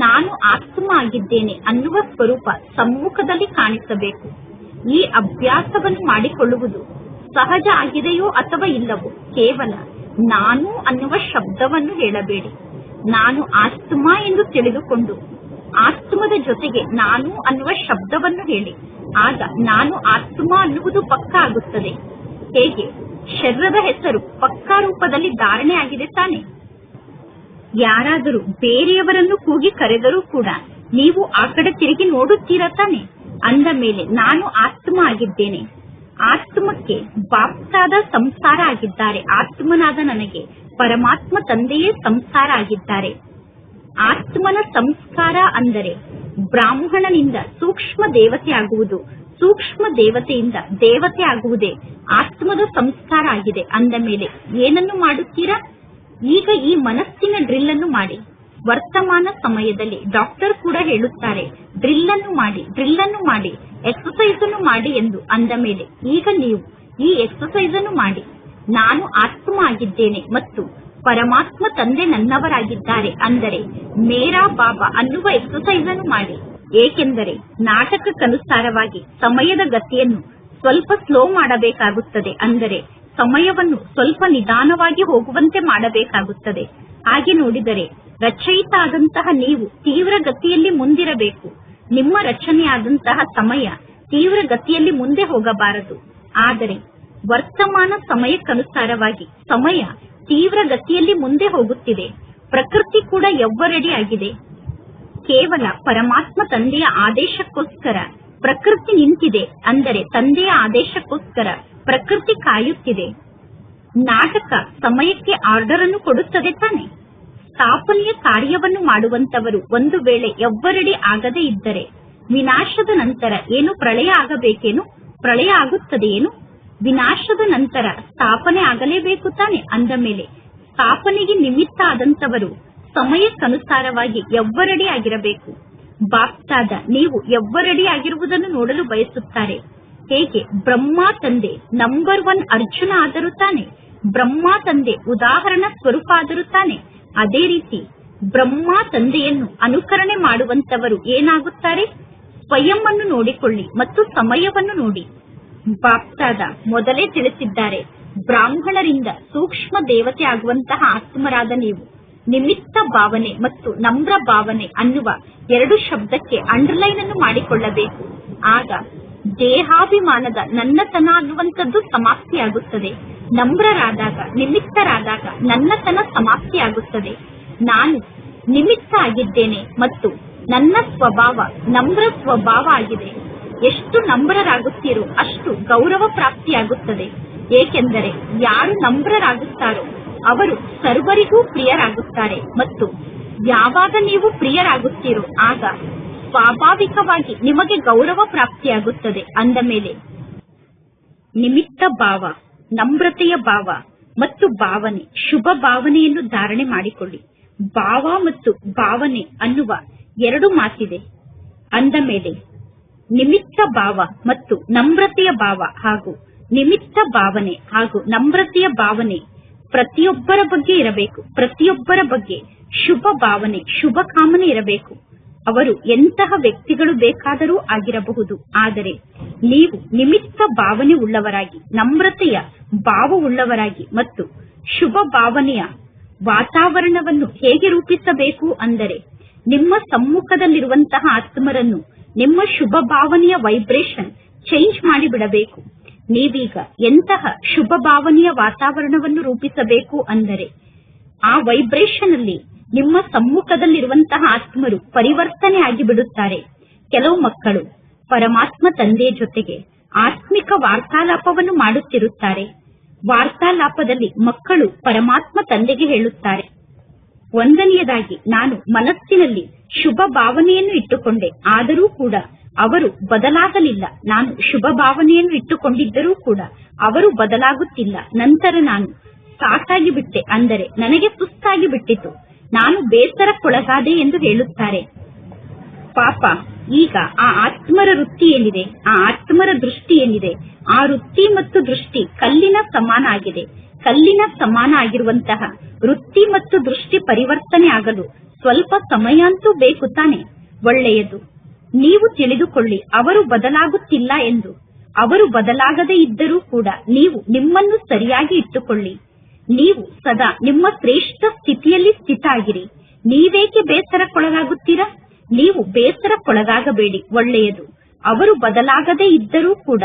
ನಾನು ಆತ್ಮ ಆಗಿದ್ದೇನೆ ಅನ್ನುವ ಸ್ವರೂಪ ಸಮ್ಮುಖದಲ್ಲಿ ಕಾಣಿಸಬೇಕು. ಈ ಅಭ್ಯಾಸವನ್ನು ಮಾಡಿಕೊಳ್ಳುವುದು ಸಹಜ ಆಗಿದೆಯೋ ಅಥವಾ ಇಲ್ಲವೋ? ಕೇವಲ ನಾನು ಅನ್ನುವ ಶಬ್ದವನ್ನು ಹೇಳಬೇಡಿ. ನಾನು ಆತ್ಮ ಎಂದು ತಿಳಿದುಕೊಂಡು ಆತ್ಮದ ಜೊತೆಗೆ ನಾನು ಅನ್ನುವ ಶಬ್ದವನ್ನು ಹೇಳಿ. ಆಗ ನಾನು ಆತ್ಮ ಅನ್ನುವುದು ಪಕ್ಕಾ ಆಗುತ್ತದೆ. ಹೇಗೆ ಶರೀರದ ಹೆಸರು ಪಕ್ಕಾ ರೂಪದಲ್ಲಿ ಧಾರಣೆ ಆಗಿದೆ ತಾನೆ. ಯಾರಾದರೂ ಬೇರೆಯವರನ್ನು ಕೂಗಿ ಕರೆದರೂ ಕೂಡ ನೀವು ಆ ಕಡೆ ತಿರುಗಿ ನೋಡುತ್ತೀರಾ ತಾನೆ. ಅಂದ ಮೇಲೆ ನಾನು ಆತ್ಮ ಆಗಿದ್ದೇನೆ. ಆತ್ಮಕ್ಕೆ ಬಾಪ್ತಾದ ಸಂಸಾರ ಆಗಿದ್ದಾರೆ. ಆತ್ಮನಾದ ನನಗೆ ಪರಮಾತ್ಮ ತಂದೆಯೇ ಸಂಸಾರ ಆಗಿದ್ದಾರೆ. ಆತ್ಮನ ಸಂಸ್ಕಾರ ಅಂದರೆ ಬ್ರಾಹ್ಮಣನಿಂದ ಸೂಕ್ಷ್ಮ ದೇವತೆ ಆಗುವುದು, ಸೂಕ್ಷ್ಮ ದೇವತೆಯಿಂದ ದೇವತೆ ಆಗುವುದೇ ಆತ್ಮದ ಸಂಸ್ಕಾರ ಆಗಿದೆ. ಅಂದ ಮೇಲೆ ಏನನ್ನು ಮಾಡುತ್ತೀರಾ? ಈಗ ಈ ಮನಸ್ಸಿನ ಡ್ರಿಲ್ ಅನ್ನು ಮಾಡಿ. ವರ್ತಮಾನ ಸಮಯದಲ್ಲಿ ಡಾಕ್ಟರ್ ಕೂಡ ಹೇಳುತ್ತಾರೆ ಡ್ರಿಲ್ ಅನ್ನು ಮಾಡಿ, ಡ್ರಿಲ್ ಅನ್ನು ಮಾಡಿ, ಎಕ್ಸರ್ಸೈಸ್ ಅನ್ನು ಮಾಡಿ ಎಂದು. ಅಂದ ಮೇಲೆ ಈಗ ನೀವು ಈ ಎಕ್ಸರ್ಸೈಸ್ ಅನ್ನು ಮಾಡಿ. ನಾನು ಆತ್ಮ ಆಗಿದ್ದೇನೆ ಮತ್ತು ಪರಮಾತ್ಮ ತಂದೆ ನನ್ನವರಾಗಿದ್ದಾರೆ ಅಂದರೆ ಮೇರಾ ಬಾಬಾ ಅನ್ನುವ ಎಕ್ಸರ್ಸೈಸ್ ಅನ್ನು ಮಾಡಿ. ಏಕೆಂದರೆ ನಾಟಕಕ್ಕನುಸಾರವಾಗಿ ಸಮಯದ ಗತಿಯನ್ನು ಸ್ವಲ್ಪ ಸ್ಲೋ ಮಾಡಬೇಕಾಗುತ್ತದೆ. ಅಂದರೆ ಸಮಯವನ್ನು ಸ್ವಲ್ಪ ನಿಧಾನವಾಗಿ ಹೋಗುವಂತೆ ಮಾಡಬೇಕಾಗುತ್ತದೆ. ಹಾಗೆ ನೋಡಿದರೆ ರಚಯಿತ ಆದಂತಹ ನೀವು ತೀವ್ರ ಗತಿಯಲ್ಲಿ ಮುಂದಿರಬೇಕು. ನಿಮ್ಮ ರಚನೆಯಾದಂತಹ ಸಮಯ ತೀವ್ರ ಗತಿಯಲ್ಲಿ ಮುಂದೆ ಹೋಗಬಾರದು. ಆದರೆ ವರ್ತಮಾನ ಸಮಯಕ್ಕನುಸಾರವಾಗಿ ಸಮಯ ತೀವ್ರ ಗತಿಯಲ್ಲಿ ಮುಂದೆ ಹೋಗುತ್ತಿದೆ. ಪ್ರಕೃತಿ ಕೂಡ ಎವ್ವರೆಡಿ ಆಗಿದೆ. ಕೇವಲ ಪರಮಾತ್ಮ ತಂದೆಯ ಆದೇಶಕ್ಕೋಸ್ಕರ ಪ್ರಕೃತಿ ನಿಂತಿದೆ. ಅಂದರೆ ತಂದೆಯ ಆದೇಶಕ್ಕೋಸ್ಕರ ಪ್ರಕೃತಿ ಕಾಯುತ್ತಿದೆ. ನಾಟಕ ಸಮಯಕ್ಕೆ ಆರ್ಡರ್ ಅನ್ನು ಕೊಡುತ್ತದೆ ತಾನೆ. ಸ್ಥಾಪನೆಯ ಕಾರ್ಯವನ್ನು ಮಾಡುವಂತವರು ಒಂದು ವೇಳೆ ಎವ್ವರೆಡಿ ಆಗದೇ ಇದ್ದರೆ ವಿನಾಶದ ನಂತರ ಏನು ಪ್ರಳಯ ಆಗಬೇಕೇನು? ಪ್ರಳಯ ಆಗುತ್ತದೆಯೇನು? ವಿನಾಶದ ನಂತರ ಸ್ಥಾಪನೆ ಆಗಲೇಬೇಕು ತಾನೆ. ಅಂದ ಮೇಲೆ ಸ್ಥಾಪನೆಗೆ ನಿಮಿತ್ತ ಆದಂತವರು ಸಮಯಕ್ಕನುಸಾರವಾಗಿ ಎವ್ವರೆಡಿ ಆಗಿರಬೇಕು. ಬಾಪ್ತಾದ ನೀವು ಎವ್ವರೆಡಿ ಆಗಿರುವುದನ್ನು ನೋಡಲು ಬಯಸುತ್ತಾರೆ. ಹೇಗೆ ಬ್ರಹ್ಮ ತಂದೆ ನಂಬರ್ 1 ಅರ್ಜುನ ಆದರೂ ತಾನೆ, ಬ್ರಹ್ಮ ತಂದೆ ಉದಾಹರಣಾ ಸ್ವರೂಪ ಆದರೂ ತಾನೆ, ಅದೇ ರೀತಿ ಬ್ರಹ್ಮ ತಂದೆಯನ್ನು ಅನುಕರಣೆ ಮಾಡುವಂತವರು ಏನಾಗುತ್ತಾರೆ? ಸ್ವಯಂ ಅನ್ನು ನೋಡಿಕೊಳ್ಳಿ ಮತ್ತು ಸಮಯವನ್ನು ನೋಡಿ. ಬಾಪ್ತಾದ ಮೊದಲೇ ತಿಳಿಸಿದ್ದಾರೆ, ಬ್ರಾಹ್ಮಣರಿಂದ ಸೂಕ್ಷ್ಮ ದೇವತೆ ಆಗುವಂತಹ ಆತ್ಮರಾದ ನೀವು ನಿಮಿತ್ತ ಭಾವನೆ ಮತ್ತು ನಮ್ರ ಭಾವನೆ ಅನ್ನುವ 2 ಶಬ್ದಕ್ಕೆ ಅಂಡರ್ಲೈನ್ ಅನ್ನು ಮಾಡಿಕೊಳ್ಳಬೇಕು. ಆಗ ದೇಹಾಭಿಮಾನದ ನನ್ನತನ ಅನ್ನುವಂಥದ್ದು ಸಮಾಪ್ತಿಯಾಗುತ್ತದೆ. ನಮ್ರರಾದಾಗ, ನಿಮಿತ್ತರಾದಾಗ ನನ್ನತನ ಸಮಾಪ್ತಿಯಾಗುತ್ತದೆ. ನಾನು ನಿಮಿತ್ತ ಆಗಿದ್ದೇನೆ ಮತ್ತು ನನ್ನ ಸ್ವಭಾವ ನಮ್ರ ಸ್ವಭಾವ ಆಗಿದೆ. ಎಷ್ಟು ನಮ್ರರಾಗುತ್ತೀರೋ ಅಷ್ಟು ಗೌರವ ಪ್ರಾಪ್ತಿಯಾಗುತ್ತದೆ. ಏಕೆಂದರೆ ಯಾರು ನಮ್ರರಾಗುತ್ತಾರೋ ಅವರು ಸರ್ವರಿಗೂ ಪ್ರಿಯರಾಗುತ್ತಾರೆ. ಮತ್ತು ಯಾವಾಗ ನೀವು ಪ್ರಿಯರಾಗುತ್ತೀರೋ ಆಗ ಸ್ವಾಭಾವಿಕವಾಗಿ ನಿಮಗೆ ಗೌರವ ಪ್ರಾಪ್ತಿಯಾಗುತ್ತದೆ. ಅಂದ ಮೇಲೆ ನಿಮಿತ್ತ ಭಾವ, ನಮ್ರತೆಯ ಭಾವ ಮತ್ತು ಭಾವನೆ, ಶುಭ ಭಾವನೆಯನ್ನು ಧಾರಣೆ ಮಾಡಿಕೊಳ್ಳಿ. ಭಾವ ಮತ್ತು ಭಾವನೆ ಅನ್ನುವ 2 ಮಾತಿದೆ. ಅಂದ ಮೇಲೆ ನಿಮಿತ್ತ ಭಾವ ಮತ್ತು ನಮ್ರತೆಯ ಭಾವ ಹಾಗೂ ನಿಮಿತ್ತ ಭಾವನೆ ಹಾಗೂ ನಮ್ರತೆಯ ಭಾವನೆ ಪ್ರತಿಯೊಬ್ಬರ ಬಗ್ಗೆ ಇರಬೇಕು. ಪ್ರತಿಯೊಬ್ಬರ ಬಗ್ಗೆ ಶುಭ ಭಾವನೆ, ಶುಭ ಕಾಮನೆ ಇರಬೇಕು. ಅವರು ಎಂತಹ ವ್ಯಕ್ತಿಗಳು ಬೇಕಾದರೂ ಆಗಿರಬಹುದು. ಆದರೆ ನೀವು ನಿಮಿತ್ತ ಭಾವನೆ ಉಳ್ಳವರಾಗಿ, ನಮ್ರತೆಯ ಭಾವ ಉಳ್ಳವರಾಗಿ ಮತ್ತು ಶುಭ ಭಾವನೆಯ ವಾತಾವರಣವನ್ನು ಹೇಗೆ ರೂಪಿಸಬೇಕು ಅಂದರೆ ನಿಮ್ಮ ಸಮ್ಮುಖದಲ್ಲಿರುವಂತಹ ಆತ್ಮರನ್ನು ನಿಮ್ಮ ಶುಭ ಭಾವನೆಯ ವೈಬ್ರೇಷನ್ ಚೇಂಜ್ ಮಾಡಿಬಿಡಬೇಕು. ನೀವೀಗ ಎಂತಹ ಶುಭ ಭಾವನೆಯ ವಾತಾವರಣವನ್ನು ರೂಪಿಸಬೇಕು ಅಂದರೆ ಆ ವೈಬ್ರೇಷನ್ ಅಲ್ಲಿ ನಿಮ್ಮ ಸಮ್ಮುಖದಲ್ಲಿರುವಂತಹ ಆತ್ಮರು ಪರಿವರ್ತನೆ ಆಗಿ ಬಿಡುತ್ತಾರೆ. ಕೆಲವು ಮಕ್ಕಳು ಪರಮಾತ್ಮ ತಂದೆಯ ಜೊತೆಗೆ ಆತ್ಮಿಕ ವಾರ್ತಾಲಾಪವನ್ನು ಮಾಡುತ್ತಿರುತ್ತಾರೆ. ವಾರ್ತಾಲಾಪದಲ್ಲಿ ಮಕ್ಕಳು ಪರಮಾತ್ಮ ತಂದೆಗೆ ಹೇಳುತ್ತಾರೆ, ಒಂದನೆಯದಾಗಿ ನಾನು ಮನಸ್ಸಿನಲ್ಲಿ ಶುಭ ಭಾವನೆಯನ್ನು ಇಟ್ಟುಕೊಂಡೆ, ಆದರೂ ಕೂಡ ಅವರು ಬದಲಾಗಲಿಲ್ಲ. ನಾನು ಶುಭ ಭಾವನೆಯನ್ನು ಇಟ್ಟುಕೊಂಡಿದ್ದರೂ ಕೂಡ ಅವರು ಬದಲಾಗುತ್ತಿಲ್ಲ. ನಂತರ ನಾನು ಸಾಕಾಗಿ ಬಿಟ್ಟೆ, ಅಂದರೆ ನನಗೆ ಸುಸ್ತಾಗಿ ಬಿಟ್ಟಿತು, ನಾನು ಬೇಸರಕ್ಕೊಳಗಾದೆ ಎಂದು ಹೇಳುತ್ತಾರೆ. ಪಾಪ, ಈಗ ಆ ಆತ್ಮರ ವೃತ್ತಿ ಏನಿದೆ, ಆ ಆತ್ಮರ ದೃಷ್ಟಿ ಏನಿದೆ, ಆ ವೃತ್ತಿ ಮತ್ತು ದೃಷ್ಟಿ ಕಲ್ಲಿನ ಸಮಾನ ಆಗಿದೆ. ಕಲ್ಲಿನ ಸಮಾನ ಆಗಿರುವಂತಹ ವೃತ್ತಿ ಮತ್ತು ದೃಷ್ಟಿ ಪರಿವರ್ತನೆ ಆಗಲು ಸ್ವಲ್ಪ ಸಮಯ ಅಂತೂ ಬೇಕು ತಾನೆ. ಒಳ್ಳೆಯದು, ನೀವು ತಿಳಿದುಕೊಳ್ಳಿ, ಅವರು ಬದಲಾಗುತ್ತಿಲ್ಲ ಎಂದು. ಅವರು ಬದಲಾಗದೇ ಇದ್ದರೂ ಕೂಡ ನೀವು ನಿಮ್ಮನ್ನು ಸರಿಯಾಗಿ ಇಟ್ಟುಕೊಳ್ಳಿ. ನೀವು ಸದಾ ನಿಮ್ಮ ಶ್ರೇಷ್ಠ ಸ್ಥಿತಿಯಲ್ಲಿ ಸ್ಥಿತ ಆಗಿರಿ. ನೀವೇಕೆ ಬೇಸರಕ್ಕೊಳಗಾಗುತ್ತೀರಾ? ನೀವು ಬೇಸರಕ್ಕೊಳಗಾಗಬೇಡಿ. ಒಳ್ಳೆಯದು, ಅವರು ಬದಲಾಗದೇ ಇದ್ದರೂ ಕೂಡ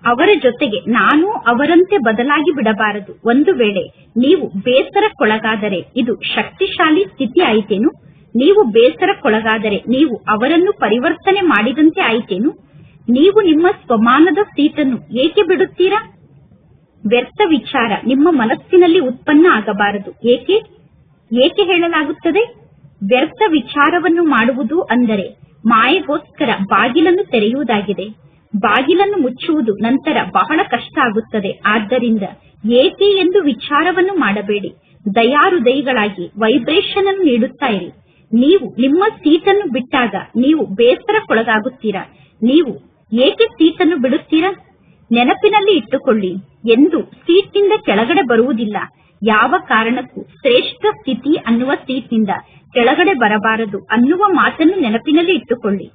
ಅವರ ಜೊತೆಗೆ ನಾನು ಅವರಂತೆ ಬದಲಾಗಿ ಬಿಡಬಾರದು. ಒಂದು ವೇಳೆ ನೀವು ಬೇಸರಕ್ಕೊಳಗಾದರೆ ಇದು ಶಕ್ತಿಶಾಲಿ ಸ್ಥಿತಿ ಆಯಿತೇನು? ನೀವು ಬೇಸರಕ್ಕೊಳಗಾದರೆ ನೀವು ಅವರನ್ನು ಪರಿವರ್ತನೆ ಮಾಡಿದಂತೆ ಆಯಿತೇನು? ನೀವು ನಿಮ್ಮ ಸ್ವಮಾನದ ಸೀಟನ್ನು ಏಕೆ ಬಿಡುತ್ತೀರಾ? ವ್ಯರ್ಥ ವಿಚಾರ ನಿಮ್ಮ ಮನಸ್ಸಿನಲ್ಲಿ ಉತ್ಪನ್ನ ಆಗಬಾರದು. ಏಕೆ ಹೇಳಲಾಗುತ್ತದೆ? ವ್ಯರ್ಥ ವಿಚಾರವನ್ನು ಮಾಡುವುದು ಅಂದರೆ ಮಾಯೆಗೋಸ್ಕರ ಬಾಗಿಲನ್ನು ತೆರೆಯುವುದಾಗಿದೆ. ಬಾಗಿಲನ್ನು ಮುಚ್ಚುವುದು ನಂತರ ಬಹಳ ಕಷ್ಟ ಆಗುತ್ತದೆ. ಆದ್ದರಿಂದ ಏಕೆ ಎಂದು ವಿಚಾರವನ್ನು ಮಾಡಬೇಡಿ. ದಯಾಹೃದಯಿಗಳಾಗಿ ವೈಬ್ರೇಷನ್ ಅನ್ನು ನೀಡುತ್ತಾ ಇರಿ. ನೀವು ನಿಮ್ಮ ಸೀಟನ್ನು ಬಿಟ್ಟಾಗ ನೀವು ಬೇಸರಕ್ಕೊಳಗಾಗುತ್ತೀರಾ? ನೀವು ಏಕೆ ಸೀಟನ್ನು ಬಿಡುತ್ತೀರಾ? ನೆನಪಿನಲ್ಲಿ ಇಟ್ಟುಕೊಳ್ಳಿ, ಎಂದು ಸೀಟ್ನಿಂದ ಕೆಳಗಡೆ ಬರುವುದಿಲ್ಲ. ಯಾವ ಕಾರಣಕ್ಕೂ ಶ್ರೇಷ್ಠ ಸ್ಥಿತಿ ಅನ್ನುವ ಸೀಟ್ನಿಂದ ಕೆಳಗಡೆ ಬರಬಾರದು ಅನ್ನುವ ಮಾತನ್ನು ನೆನಪಿನಲ್ಲಿ ಇಟ್ಟುಕೊಳ್ಳಿ.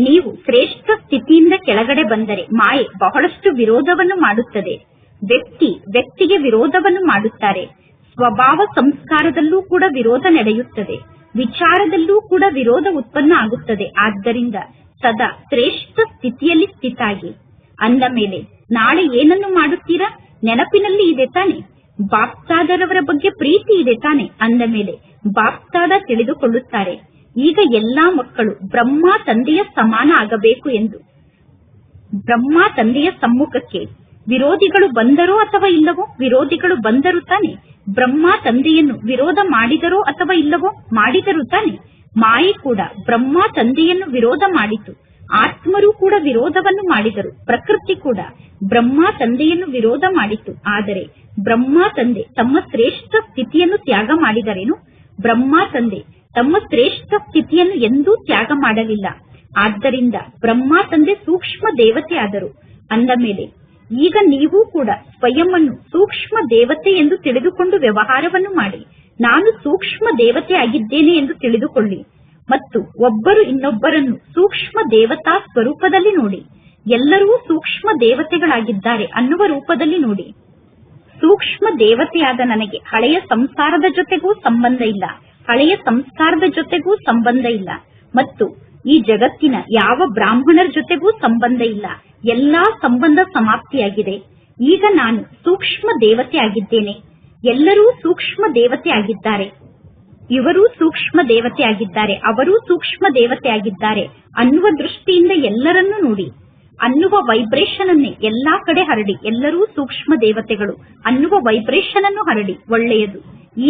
ನೀವು ಶ್ರೇಷ್ಠ ಸ್ಥಿತಿಯಿಂದ ಕೆಳಗಡೆ ಬಂದರೆ ಮಾಯೆ ಬಹಳಷ್ಟು ವಿರೋಧವನ್ನು ಮಾಡುತ್ತದೆ. ವ್ಯಕ್ತಿಗೆ ವಿರೋಧವನ್ನು ಮಾಡುತ್ತಾರೆ. ಸ್ವಭಾವ ಸಂಸ್ಕಾರದಲ್ಲೂ ಕೂಡ ವಿರೋಧ ನಡೆಯುತ್ತದೆ. ವಿಚಾರದಲ್ಲೂ ಕೂಡ ವಿರೋಧ ಉತ್ಪನ್ನ ಆಗುತ್ತದೆ. ಆದ್ದರಿಂದ ಸದಾ ಶ್ರೇಷ್ಠ ಸ್ಥಿತಿಯಲ್ಲಿ ಸ್ಥಿತಾಗಿ. ಅಂದ ಮೇಲೆ ನಾಳೆ ಏನನ್ನು ಮಾಡುತ್ತೀರಾ? ನೆನಪಿನಲ್ಲಿ ಇದೆ ತಾನೆ. ಬಾಪ್ತಾದರವರ ಬಗ್ಗೆ ಪ್ರೀತಿ ಇದೆ ತಾನೆ. ಅಂದ ಮೇಲೆ ಬಾಪ್ತಾದ ತಿಳಿದುಕೊಳ್ಳುತ್ತಾರೆ, ಈಗ ಎಲ್ಲಾ ಮಕ್ಕಳು ಬ್ರಹ್ಮ ತಂದೆಯ ಸಮಾನ ಆಗಬೇಕು ಎಂದು. ಬ್ರಹ್ಮ ತಂದೆಯ ಸಮ್ಮುಖಕ್ಕೆ ವಿರೋಧಿಗಳು ಬಂದರೋ ಅಥವಾ ಇಲ್ಲವೋ? ವಿರೋಧಿಗಳು ಬಂದರು ತಾನೆ. ಬ್ರಹ್ಮ ತಂದೆಯನ್ನು ವಿರೋಧ ಮಾಡಿದರೋ ಅಥವಾ ಇಲ್ಲವೋ? ಮಾಡಿದರು ತಾನೆ. ಮಾಯೆ ಕೂಡ ಬ್ರಹ್ಮ ತಂದೆಯನ್ನು ವಿರೋಧ ಮಾಡಿತು. ಆತ್ಮರು ಕೂಡ ವಿರೋಧವನ್ನು ಮಾಡಿದರು. ಪ್ರಕೃತಿ ಕೂಡ ಬ್ರಹ್ಮ ತಂದೆಯನ್ನು ವಿರೋಧ ಮಾಡಿತು. ಆದರೆ ಬ್ರಹ್ಮ ತಂದೆ ತಮ್ಮ ಶ್ರೇಷ್ಠ ಸ್ಥಿತಿಯನ್ನು ತ್ಯಾಗ ಮಾಡಿದರೇನು? ಬ್ರಹ್ಮ ತಂದೆ ತಮ್ಮ ಶ್ರೇಷ್ಠ ಸ್ಥಿತಿಯನ್ನು ಎಂದೂ ತ್ಯಾಗ ಮಾಡಲಿಲ್ಲ. ಆದ್ದರಿಂದ ಬ್ರಹ್ಮ ತಂದೆ ಸೂಕ್ಷ್ಮ ದೇವತೆ ಆದರು. ಅಂದ ಮೇಲೆ ಈಗ ನೀವು ಕೂಡ ಸ್ವಯಂ ಅನ್ನು ಸೂಕ್ಷ್ಮ ದೇವತೆ ಎಂದು ತಿಳಿದುಕೊಂಡು ವ್ಯವಹಾರವನ್ನು ಮಾಡಿ. ನಾನು ಸೂಕ್ಷ್ಮ ದೇವತೆ ಆಗಿದ್ದೇನೆ ಎಂದು ತಿಳಿದುಕೊಳ್ಳಿ ಮತ್ತು ಒಬ್ಬರು ಇನ್ನೊಬ್ಬರನ್ನು ಸೂಕ್ಷ್ಮ ದೇವತಾ ಸ್ವರೂಪದಲ್ಲಿ ನೋಡಿ. ಎಲ್ಲರೂ ಸೂಕ್ಷ್ಮ ದೇವತೆಗಳಾಗಿದ್ದಾರೆ ಅನ್ನುವ ರೂಪದಲ್ಲಿ ನೋಡಿ. ಸೂಕ್ಷ್ಮ ದೇವತೆಯಾದ ನನಗೆ ಹಳೆಯ ಸಂಸಾರದ ಜೊತೆಗೂ ಸಂಬಂಧ ಇಲ್ಲ, ಹಳೆಯ ಸಂಸ್ಕಾರದ ಜೊತೆಗೂ ಸಂಬಂಧ ಇಲ್ಲ, ಮತ್ತು ಈ ಜಗತ್ತಿನ ಯಾವ ಬ್ರಾಹ್ಮಣರ ಜೊತೆಗೂ ಸಂಬಂಧ ಇಲ್ಲ. ಎಲ್ಲಾ ಸಂಬಂಧ ಸಮಾಪ್ತಿಯಾಗಿದೆ. ಈಗ ನಾನು ಸೂಕ್ಷ್ಮ ದೇವತೆ ಆಗಿದ್ದೇನೆ. ಎಲ್ಲರೂ ಸೂಕ್ಷ್ಮ ದೇವತೆ ಆಗಿದ್ದಾರೆ. ಇವರೂ ಸೂಕ್ಷ್ಮ ದೇವತೆ ಆಗಿದ್ದಾರೆ, ಅವರೂ ಸೂಕ್ಷ್ಮ ದೇವತೆ ಆಗಿದ್ದಾರೆ ಅನ್ನುವ ದೃಷ್ಟಿಯಿಂದ ಎಲ್ಲರನ್ನೂ ನೋಡಿ. ಅನ್ನುವ ವೈಬ್ರೇಷನ್ ಅನ್ನೇ ಎಲ್ಲಾ ಕಡೆ ಹರಡಿ. ಎಲ್ಲರೂ ಸೂಕ್ಷ್ಮ ದೇವತೆಗಳು ಅನ್ನುವ ವೈಬ್ರೇಷನ್ ಅನ್ನು ಹರಡಿ. ಒಳ್ಳೆಯದು.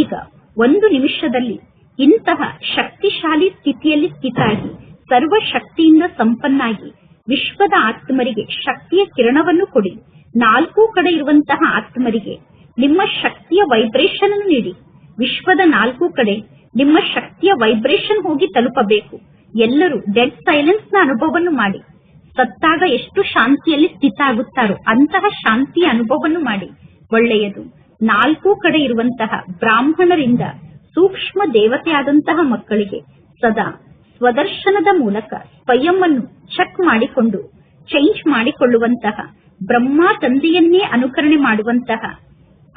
ಈಗ ಒಂದು ನಿಮಿಷದಲ್ಲಿ ಇಂತಹ ಶಕ್ತಿಶಾಲಿ ಸ್ಥಿತಿಯಲ್ಲಿ ಸ್ಥಿತಾಗಿ ಸರ್ವ ಶಕ್ತಿಯಿಂದ ಸಂಪನ್ನಾಗಿ ವಿಶ್ವದ ಆತ್ಮರಿಗೆ ಶಕ್ತಿಯ ಕಿರಣವನ್ನು ಕೊಡಿ. ನಾಲ್ಕೂ ಕಡೆ ಇರುವಂತಹ ಆತ್ಮರಿಗೆ ನಿಮ್ಮ ಶಕ್ತಿಯ ವೈಬ್ರೇಷನ್ ಅನ್ನು ನೀಡಿ. ವಿಶ್ವದ ನಾಲ್ಕು ಕಡೆ ನಿಮ್ಮ ಶಕ್ತಿಯ ವೈಬ್ರೇಷನ್ ಹೋಗಿ ತಲುಪಬೇಕು. ಎಲ್ಲರೂ ಡೆಡ್ ಸೈಲೆನ್ಸ್ ನ ಅನುಭವವನ್ನು ಮಾಡಿ. ಸತ್ತಾಗ ಎಷ್ಟು ಶಾಂತಿಯಲ್ಲಿ ಸ್ಥಿತ ಆಗುತ್ತಾರೋ ಅಂತಹ ಶಾಂತಿಯ ಅನುಭವವನ್ನು ಮಾಡಿ. ಒಳ್ಳೆಯದು. ನಾಲ್ಕೂ ಕಡೆ ಇರುವಂತಹ ಬ್ರಾಹ್ಮಣರಿಂದ ಸೂಕ್ಷ್ಮ ದೇವತೆಯಾದಂತಹ ಮಕ್ಕಳಿಗೆ ಸದಾ ಸ್ವದರ್ಶನದ ಮೂಲಕ ಸ್ವಯಂ ಅನ್ನು ಚೆಕ್ ಮಾಡಿಕೊಂಡು ಚೇಂಜ್ ಮಾಡಿಕೊಳ್ಳುವಂತಹ, ಬ್ರಹ್ಮ ತಂದೆಯನ್ನೇ ಅನುಕರಣೆ ಮಾಡುವಂತಹ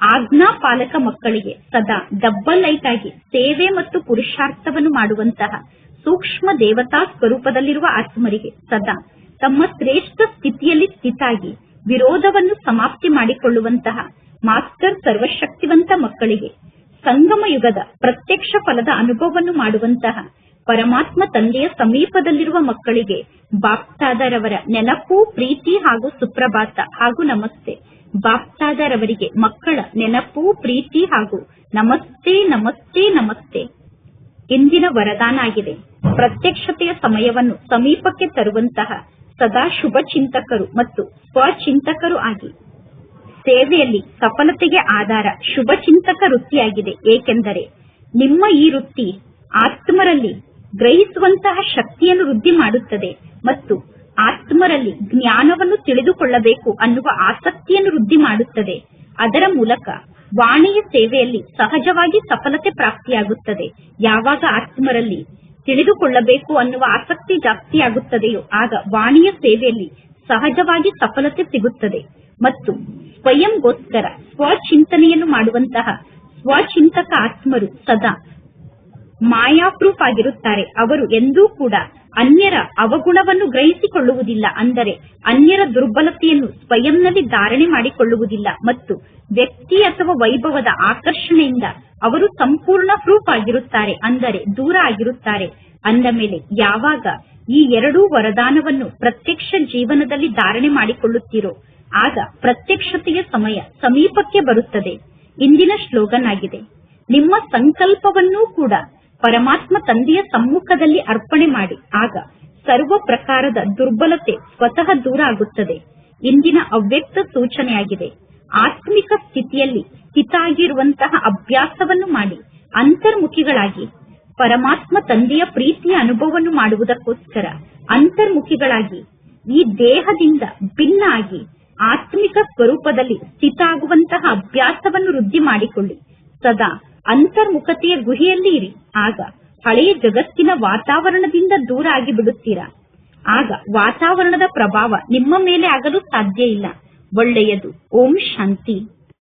ಆಜ್ಞಾಪಾಲಕ ಮಕ್ಕಳಿಗೆ ಸದಾ ಡಬ್ಬಲ್ ಲೈಟ್ ಆಗಿ ಸೇವೆ ಮತ್ತು ಪುರುಷಾರ್ಥವನ್ನು ಮಾಡುವಂತಹ ಸೂಕ್ಷ್ಮ ದೇವತಾ ಸ್ವರೂಪದಲ್ಲಿರುವ ಆತ್ಮರಿಗೆ ಸದಾ ತಮ್ಮ ಶ್ರೇಷ್ಠ ಸ್ಥಿತಿಯಲ್ಲಿ ಸ್ಥಿತಾಗಿ ವಿರೋಧವನ್ನು ಸಮಾಪ್ತಿ ಮಾಡಿಕೊಳ್ಳುವಂತಹ ಮಾಸ್ಟರ್ ಸರ್ವಶಕ್ತಿವಂತ ಮಕ್ಕಳಿಗೆ ಸಂಗಮ ಯುಗದ ಪ್ರತ್ಯಕ್ಷ ಫಲದ ಅನುಭವವನ್ನು ಮಾಡುವಂತಹ ಪರಮಾತ್ಮ ತಂದೆಯ ಸಮೀಪದಲ್ಲಿರುವ ಮಕ್ಕಳಿಗೆ ಬಾಪ್ತಾದರವರ ನೆನಪು, ಪ್ರೀತಿ ಹಾಗೂ ಸುಪ್ರಭಾತ ಹಾಗೂ ನಮಸ್ತೆ. ಬಾಪ್ತಾದರವರಿಗೆ ಮಕ್ಕಳ ನೆನಪು, ಪ್ರೀತಿ ಹಾಗೂ ನಮಸ್ತೆ ನಮಸ್ತೆ ನಮಸ್ತೆ. ಇಂದಿನ ವರದಾನ ಆಗಿದೆ, ಪ್ರತ್ಯಕ್ಷತೆಯ ಸಮಯವನ್ನು ಸಮೀಪಕ್ಕೆ ತರುವಂತಹ ಸದಾ ಶುಭ ಚಿಂತಕರು ಮತ್ತು ಸ್ವಚಿಂತಕರು ಆಗಿ. ಸೇವೆಯಲ್ಲಿ ಸಫಲತೆಗೆ ಆಧಾರ ಶುಭ ಚಿಂತಕ ವೃತ್ತಿಯಾಗಿದೆ. ಏಕೆಂದರೆ ನಿಮ್ಮ ಈ ವೃತ್ತಿ ಆತ್ಮರಲ್ಲಿ ಗ್ರಹಿಸುವಂತಹ ಶಕ್ತಿಯನ್ನು ವೃದ್ಧಿ ಮಾಡುತ್ತದೆ ಮತ್ತು ಆತ್ಮರಲ್ಲಿ ಜ್ಞಾನವನ್ನು ತಿಳಿದುಕೊಳ್ಳಬೇಕು ಅನ್ನುವ ಆಸಕ್ತಿಯನ್ನು ವೃದ್ಧಿ ಮಾಡುತ್ತದೆ. ಅದರ ಮೂಲಕ ವಾಣಿಯ ಸೇವೆಯಲ್ಲಿ ಸಹಜವಾಗಿ ಸಫಲತೆ ಪ್ರಾಪ್ತಿಯಾಗುತ್ತದೆ. ಯಾವಾಗ ಆತ್ಮರಲ್ಲಿ ತಿಳಿದುಕೊಳ್ಳಬೇಕು ಅನ್ನುವ ಆಸಕ್ತಿ ಜಾಸ್ತಿಯಾಗುತ್ತದೆಯೋ ಆಗ ವಾಣಿಯ ಸೇವೆಯಲ್ಲಿ ಸಹಜವಾಗಿ ಸಫಲತೆ ಸಿಗುತ್ತದೆ. ಮತ್ತು ಸ್ವಯಂಗೋಸ್ಕರ ಸ್ವಚಿಂತನೆಯನ್ನು ಮಾಡುವಂತಹ ಸ್ವಚಿಂತಕ ಆತ್ಮರು ಸದಾ ಮಾಯಾಪ್ರೂಫ್ ಆಗಿರುತ್ತಾರೆ. ಅವರು ಎಂದೂ ಕೂಡ ಅನ್ಯರ ಅವಗುಣವನ್ನು ಗ್ರಹಿಸಿಕೊಳ್ಳುವುದಿಲ್ಲ, ಅಂದರೆ ಅನ್ಯರ ದುರ್ಬಲತೆಯನ್ನು ಸ್ವಯಂನಲ್ಲಿ ಧಾರಣೆ ಮಾಡಿಕೊಳ್ಳುವುದಿಲ್ಲ ಮತ್ತು ವ್ಯಕ್ತಿ ಅಥವಾ ವೈಭವದ ಆಕರ್ಷಣೆಯಿಂದ ಅವರು ಸಂಪೂರ್ಣ ಪ್ರೂಫ್ ಆಗಿರುತ್ತಾರೆ, ಅಂದರೆ ದೂರ ಆಗಿರುತ್ತಾರೆ. ಅಂದ ಮೇಲೆ ಯಾವಾಗ ಈ ಎರಡೂ ವರದಾನವನ್ನು ಪ್ರತ್ಯಕ್ಷ ಜೀವನದಲ್ಲಿ ಧಾರಣೆ ಮಾಡಿಕೊಳ್ಳುತ್ತೀರೋ ಆಗ ಪ್ರತ್ಯಕ್ಷತೆಯ ಸಮಯ ಸಮೀಪಕ್ಕೆ ಬರುತ್ತದೆ. ಇಂದಿನ ಶ್ಲೋಗನ್ ಆಗಿದೆ, ನಿಮ್ಮ ಸಂಕಲ್ಪವನ್ನೂ ಕೂಡ ಪರಮಾತ್ಮ ತಂದೆಯ ಸಮ್ಮುಖದಲ್ಲಿ ಅರ್ಪಣೆ ಮಾಡಿ, ಆಗ ಸರ್ವ ಪ್ರಕಾರದ ದುರ್ಬಲತೆ ಸ್ವತಃ ದೂರ ಆಗುತ್ತದೆ. ಇಂದಿನ ಅವ್ಯಕ್ತ ಸೂಚನೆಯಾಗಿದೆ, ಆತ್ಮಿಕ ಸ್ಥಿತಿಯಲ್ಲಿ ಸ್ಥಿತ ಆಗಿರುವಂತಹ ಅಭ್ಯಾಸವನ್ನು ಮಾಡಿ ಅಂತರ್ಮುಖಿಗಳಾಗಿ ಪರಮಾತ್ಮ ತಂದೆಯ ಪ್ರೀತಿಯ ಅನುಭವವನ್ನು ಮಾಡುವುದಕ್ಕೋಸ್ಕರ ಅಂತರ್ಮುಖಿಗಳಾಗಿ ಈ ದೇಹದಿಂದ ಭಿನ್ನ ಆಗಿ ಆತ್ಮಿಕ ಸ್ವರೂಪದಲ್ಲಿ ಸ್ಥಿತ ಆಗುವಂತಹ ಅಭ್ಯಾಸವನ್ನು ವೃದ್ಧಿ ಮಾಡಿಕೊಳ್ಳಿ. ಸದಾ ಅಂತರ್ಮುಖತೆಯ ಗುಹೆಯಲ್ಲಿ ಇರಿ, ಆಗ ಹಳೆಯ ಜಗತ್ತಿನ ವಾತಾವರಣದಿಂದ ದೂರ ಆಗಿ ಬಿಡುತ್ತೀರಾ. ಆಗ ವಾತಾವರಣದ ಪ್ರಭಾವ ನಿಮ್ಮ ಮೇಲೆ ಆಗಲು ಸಾಧ್ಯ ಇಲ್ಲ. ಒಳ್ಳೆಯದು. ಓಂ ಶಾಂತಿ.